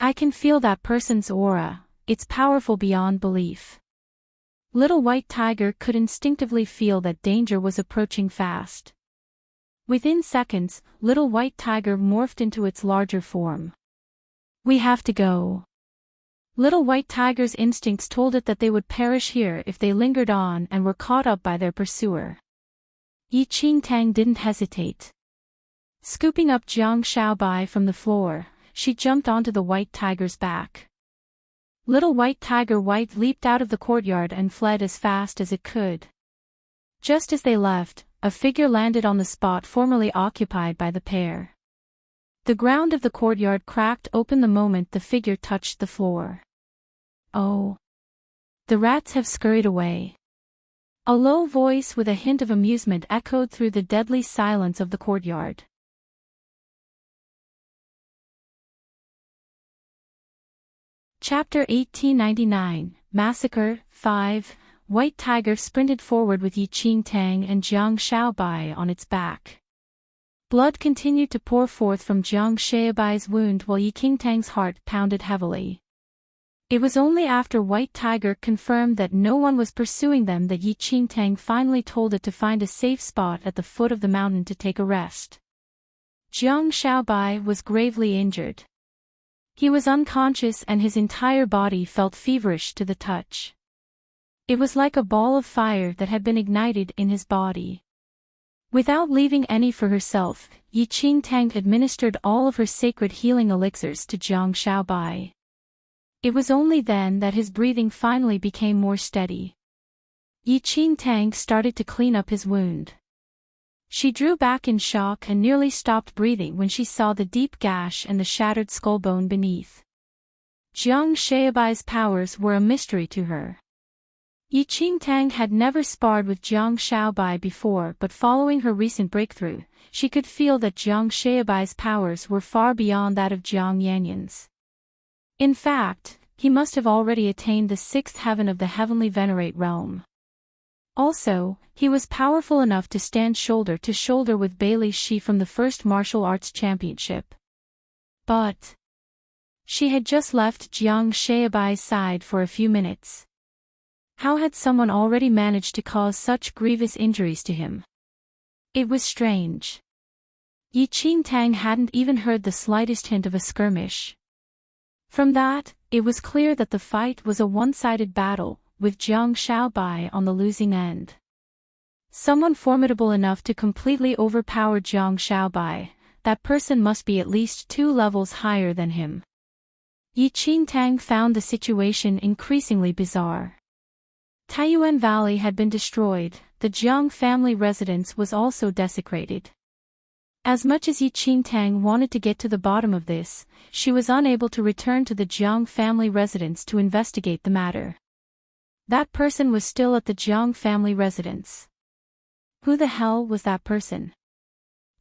I can feel that person's aura, it's powerful beyond belief." Little White Tiger could instinctively feel that danger was approaching fast. Within seconds, Little White Tiger morphed into its larger form. "We have to go." Little White Tiger's instincts told it that they would perish here if they lingered on and were caught up by their pursuer. Yi Qingtang didn't hesitate. Scooping up Jiang Shaobai from the floor, she jumped onto the White Tiger's back. Little White Tiger White leaped out of the courtyard and fled as fast as it could. Just as they left, a figure landed on the spot formerly occupied by the pair. The ground of the courtyard cracked open the moment the figure touched the floor. "Oh. The rats have scurried away." A low voice with a hint of amusement echoed through the deadly silence of the courtyard. Chapter 1899, Massacre, 5. White Tiger sprinted forward with Yi Qingtang and Jiang Shaobai on its back. Blood continued to pour forth from Jiang Shaobai's wound while Yi Qingtang's heart pounded heavily. It was only after White Tiger confirmed that no one was pursuing them that Yi Qingtang finally told it to find a safe spot at the foot of the mountain to take a rest. Jiang Shaobai was gravely injured. He was unconscious and his entire body felt feverish to the touch. It was like a ball of fire that had been ignited in his body. Without leaving any for herself, Yi Qingtang administered all of her sacred healing elixirs to Jiang Shaobai. It was only then that his breathing finally became more steady. Yi Qingtang started to clean up his wound. She drew back in shock and nearly stopped breathing when she saw the deep gash and the shattered skull bone beneath. Jiang Shaobai's powers were a mystery to her. Yi Qingtang had never sparred with Jiang Shaobai before, but following her recent breakthrough, she could feel that Jiang Shaobai's powers were far beyond that of Jiang Yanyan's. In fact, he must have already attained the sixth heaven of the heavenly venerate realm. Also, he was powerful enough to stand shoulder to shoulder with Bailey Shi from the first martial arts championship. But she had just left Jiang Shaobai's side for a few minutes. How had someone already managed to cause such grievous injuries to him? It was strange. Yi Qingtang hadn't even heard the slightest hint of a skirmish. From that, it was clear that the fight was a one-sided battle, with Jiang Shaobai on the losing end. Someone formidable enough to completely overpower Jiang Shaobai, that person must be at least 2 levels higher than him. Yi Qingtang found the situation increasingly bizarre. Taiyuan Valley had been destroyed, the Jiang family residence was also desecrated. As much as Yi Qingtang wanted to get to the bottom of this, she was unable to return to the Jiang family residence to investigate the matter. That person was still at the Jiang family residence. Who the hell was that person?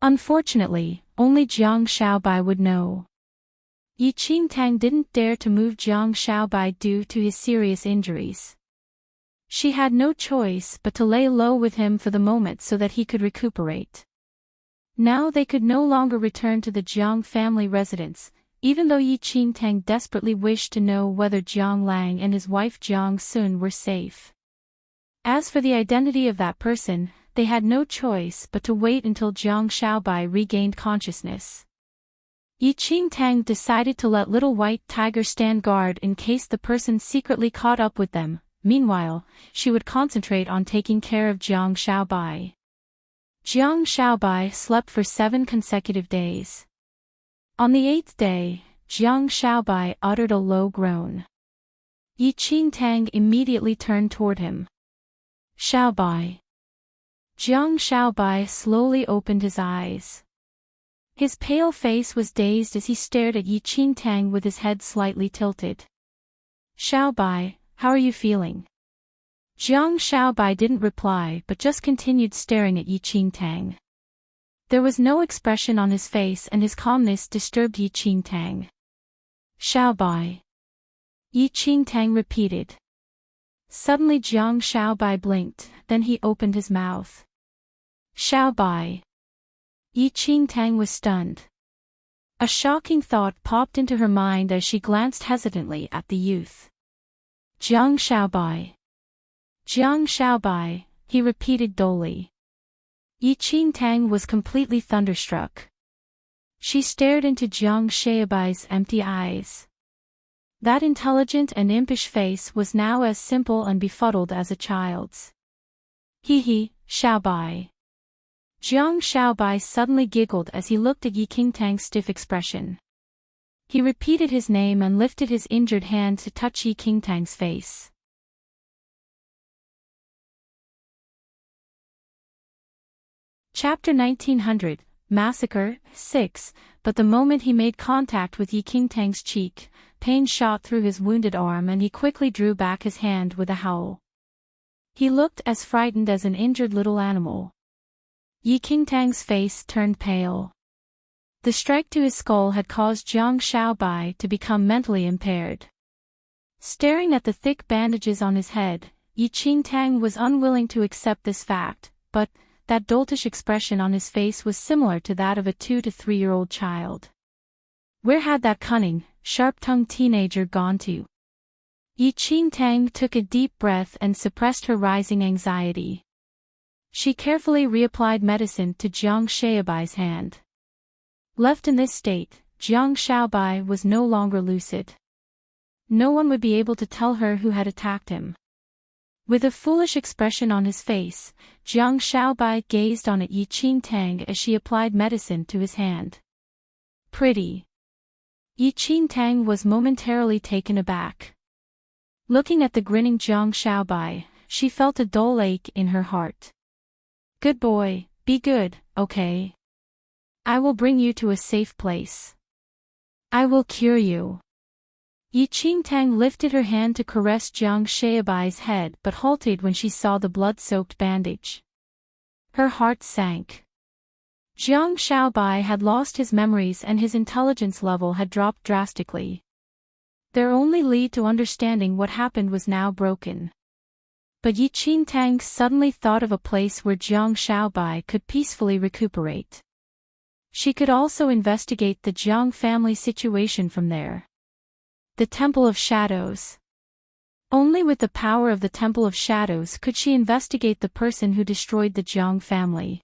Unfortunately, only Jiang Shaobai would know. Yi Qingtang didn't dare to move Jiang Shaobai due to his serious injuries. She had no choice but to lay low with him for the moment so that he could recuperate. Now they could no longer return to the Jiang family residence, even though Yi Qingtang desperately wished to know whether Jiang Lang and his wife Jiang Sun were safe. As for the identity of that person, they had no choice but to wait until Jiang Shaobai regained consciousness. Yi Qingtang decided to let Little White Tiger stand guard in case the person secretly caught up with them. Meanwhile, she would concentrate on taking care of Jiang Shaobai. Jiang Shaobai slept for 7 consecutive days. On the 8th day, Jiang Shaobai uttered a low groan. Yi Qingtang immediately turned toward him. Shaobai. Jiang Shaobai slowly opened his eyes. His pale face was dazed as he stared at Yi Qingtang with his head slightly tilted. Xiaobai, how are you feeling? Jiang Xiaobai didn't reply but just continued staring at Yi Qingtang. There was no expression on his face and his calmness disturbed Yi Qingtang. Xiaobai. Yi Qingtang repeated. Suddenly Jiang Xiaobai blinked, then he opened his mouth. Xiaobai. Yi Qingtang was stunned. A shocking thought popped into her mind as she glanced hesitantly at the youth. Jiang Xiaobai. Jiang Xiaobai, he repeated dully. Yi Qingtang was completely thunderstruck. She stared into Jiang Xiaobai's empty eyes. That intelligent and impish face was now as simple and befuddled as a child's. He, Xiaobai. Jiang Xiaobai suddenly giggled as he looked at Yi Qingtang's stiff expression. He repeated his name and lifted his injured hand to touch Yi Qingtang's face. Chapter 1900, Massacre, 6, but the moment he made contact with Yi Qingtang's cheek, pain shot through his wounded arm and he quickly drew back his hand with a howl. He looked as frightened as an injured little animal. Yi Qingtang's face turned pale. The strike to his skull had caused Jiang Xiaobai to become mentally impaired. Staring at the thick bandages on his head, Yi Qingtang was unwilling to accept this fact, but that doltish expression on his face was similar to that of a 2 to 3-year-old child. Where had that cunning, sharp-tongued teenager gone to? Yi Qingtang took a deep breath and suppressed her rising anxiety. She carefully reapplied medicine to Jiang Xiaobai's hand. Left in this state, Jiang Xiaobai was no longer lucid. No one would be able to tell her who had attacked him. With a foolish expression on his face, Jiang Xiaobai gazed on at Yi Qingtang as she applied medicine to his hand. Pretty. Yi Qingtang was momentarily taken aback. Looking at the grinning Jiang Xiaobai, she felt a dull ache in her heart. Good boy, be good, okay? I will bring you to a safe place. I will cure you. Yi Qingtang lifted her hand to caress Jiang Xiaobai's head but halted when she saw the blood-soaked bandage. Her heart sank. Jiang Xiaobai had lost his memories and his intelligence level had dropped drastically. Their only lead to understanding what happened was now broken. But Yi Qingtang suddenly thought of a place where Jiang Xiaobai could peacefully recuperate. She could also investigate the Jiang family situation from there. The Temple of Shadows. Only with the power of the Temple of Shadows could she investigate the person who destroyed the Jiang family.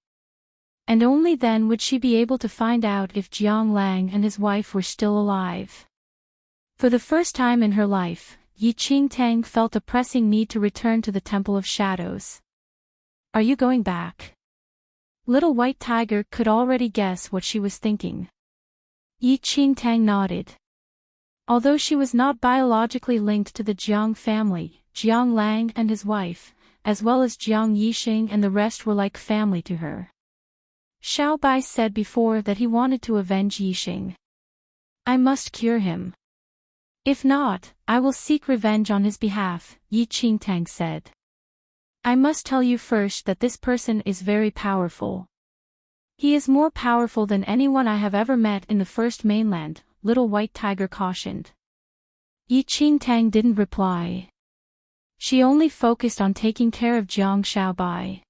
And only then would she be able to find out if Jiang Lang and his wife were still alive. For the first time in her life, Yi Qingtang felt a pressing need to return to the Temple of Shadows. Are you going back? Little White Tiger could already guess what she was thinking. Yi Qingtang nodded. Although she was not biologically linked to the Jiang family, Jiang Lang and his wife, as well as Jiang Yixing and the rest were like family to her. Xiaobai said before that he wanted to avenge Yixing. I must cure him. If not, I will seek revenge on his behalf, Yi Qingtang said. I must tell you first that this person is very powerful. He is more powerful than anyone I have ever met in the First Mainland, Little White Tiger cautioned. Yi Qingtang didn't reply. She only focused on taking care of Jiang Xiaobai.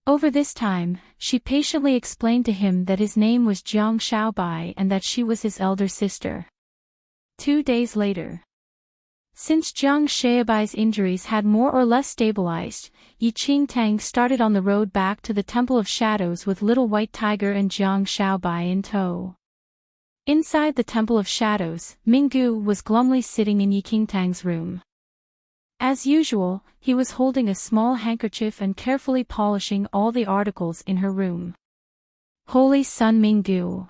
Over this time, she patiently explained to him that his name was Jiang Xiaobai and that she was his elder sister. 2 days later. Since Jiang Xiaobai's injuries had more or less stabilized, Yi Qingtang started on the road back to the Temple of Shadows with Little White Tiger and Jiang Xiaobai in tow. Inside the Temple of Shadows, Minggu was glumly sitting in Yi Qingtang's room. As usual, he was holding a small handkerchief and carefully polishing all the articles in her room. Holy Sun Minggu.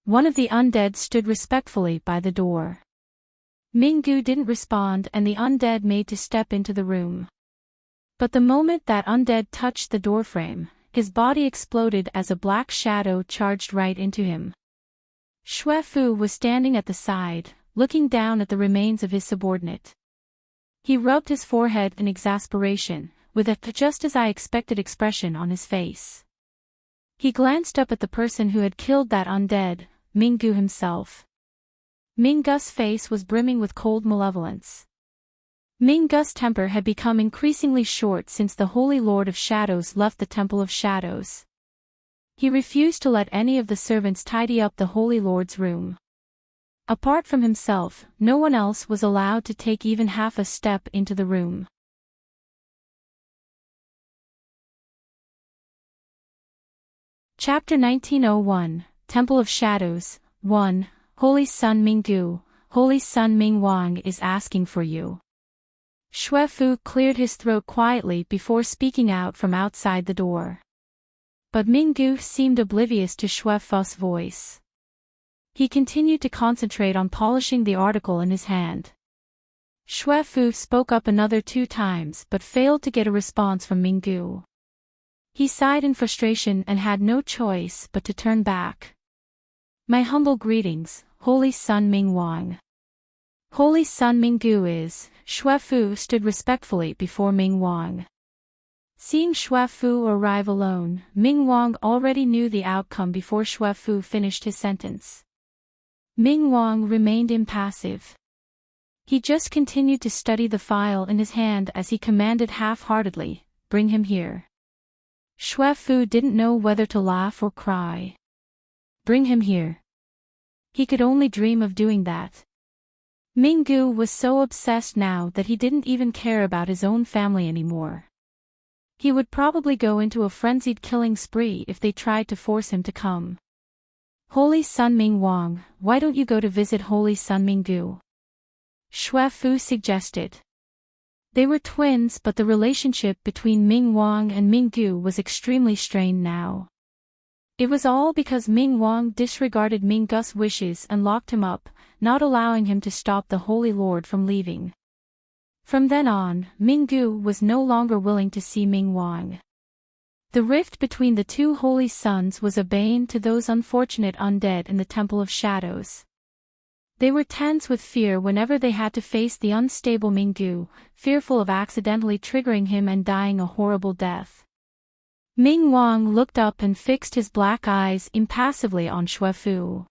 One of the undead stood respectfully by the door. Minggu didn't respond and the undead made to step into the room. But the moment that undead touched the doorframe, his body exploded as a black shadow charged right into him. Shui Fu was standing at the side, looking down at the remains of his subordinate. He rubbed his forehead in exasperation, with a just-as-I-expected expression on his face. He glanced up at the person who had killed that undead, Minggu himself. Minggu's face was brimming with cold malevolence. Minggu's temper had become increasingly short since the Holy Lord of Shadows left the Temple of Shadows. He refused to let any of the servants tidy up the Holy Lord's room. Apart from himself, no one else was allowed to take even half a step into the room. Chapter 1901, Temple of Shadows, 1, Holy Sun Minggu, Holy Sun Mingwang is asking for you. Xue Fu cleared his throat quietly before speaking out from outside the door. But Minggu seemed oblivious to Xue Fu's voice. He continued to concentrate on polishing the article in his hand. Xue Fu spoke up another 2 times but failed to get a response from Minggu. He sighed in frustration and had no choice but to turn back. My humble greetings, Holy Sun Mingwang. Holy Sun Minggu is, Xue Fu stood respectfully before Mingwang. Seeing Xue Fu arrive alone, Mingwang already knew the outcome before Xue Fu finished his sentence. Mingwang remained impassive. He just continued to study the file in his hand as he commanded half-heartedly, bring him here. Xue Fu didn't know whether to laugh or cry. Bring him here. He could only dream of doing that. Minggu was so obsessed now that he didn't even care about his own family anymore. He would probably go into a frenzied killing spree if they tried to force him to come. Holy Sun Mingwang, why don't you go to visit Holy Sun Minggu? Xue Fu suggested. They were twins, but the relationship between Mingwang and Minggu was extremely strained now. It was all because Mingwang disregarded Minggu's wishes and locked him up, not allowing him to stop the Holy Lord from leaving. From then on, Minggu was no longer willing to see Mingwang. The rift between the 2 holy sons was a bane to those unfortunate undead in the Temple of Shadows. They were tense with fear whenever they had to face the unstable Minggu, fearful of accidentally triggering him and dying a horrible death. Mingwang looked up and fixed his black eyes impassively on Xue Fu.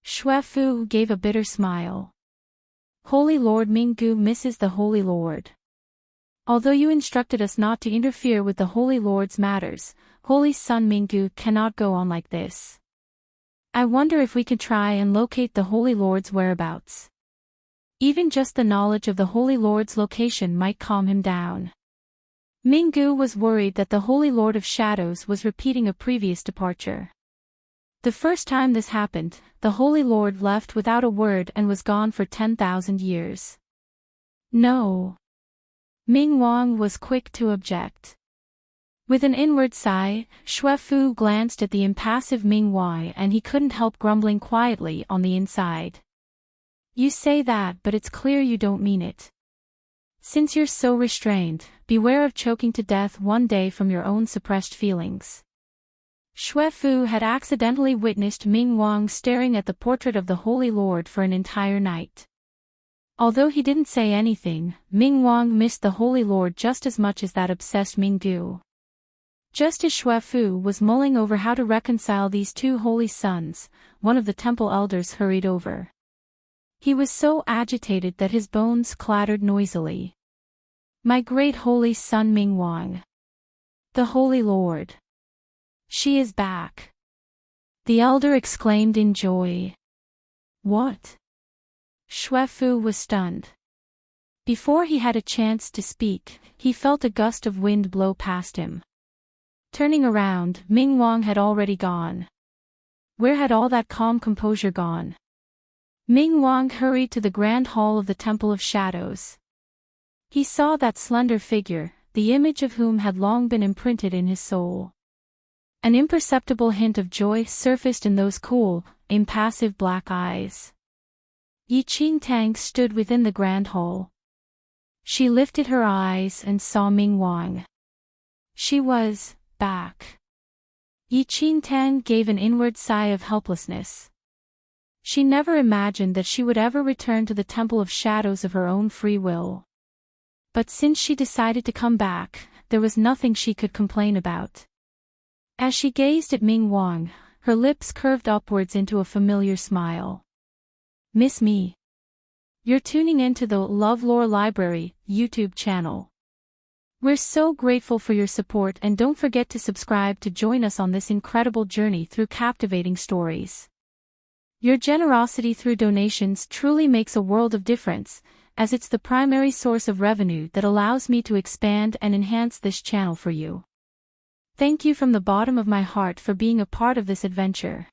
Xue Fu gave a bitter smile. Holy Lord Minggu misses the Holy Lord. Although you instructed us not to interfere with the Holy Lord's matters, Holy Sun Minggu cannot go on like this. I wonder if we can try and locate the Holy Lord's whereabouts. Even just the knowledge of the Holy Lord's location might calm him down. Minggu was worried that the Holy Lord of Shadows was repeating a previous departure. The first time this happened, the Holy Lord left without a word and was gone for 10,000 years. No. Mingwang was quick to object. With an inward sigh, Xue Fu glanced at the impassive Mingwang and he couldn't help grumbling quietly on the inside. You say that, but it's clear you don't mean it. Since you're so restrained, beware of choking to death one day from your own suppressed feelings. Xue Fu had accidentally witnessed Mingwang staring at the portrait of the Holy Lord for an entire night. Although he didn't say anything, Mingwang missed the Holy Lord just as much as that obsessed Minggu. Just as Xue Fu was mulling over how to reconcile these 2 holy sons, one of the temple elders hurried over. He was so agitated that his bones clattered noisily. My great holy son Mingwang. The Holy Lord. She is back. The elder exclaimed in joy. What? Xue Fu was stunned. Before he had a chance to speak, he felt a gust of wind blow past him. Turning around, Mingwang had already gone. Where had all that calm composure gone? Mingwang hurried to the grand hall of the Temple of Shadows. He saw that slender figure, the image of whom had long been imprinted in his soul. An imperceptible hint of joy surfaced in those cool, impassive black eyes. Enchanting stood within the grand hall. She lifted her eyes and saw Mingwang. She was back. Enchanting gave an inward sigh of helplessness. She never imagined that she would ever return to the Temple of Shadows of her own free will. But since she decided to come back, there was nothing she could complain about. As she gazed at Ming Wang, her lips curved upwards into a familiar smile. "Miss me? You're tuning into the LoveLore Library YouTube channel. We're so grateful for your support, and don't forget to subscribe to join us on this incredible journey through captivating stories. Your generosity through donations truly makes a world of difference, as it's the primary source of revenue that allows me to expand and enhance this channel for you. Thank you from the bottom of my heart for being a part of this adventure.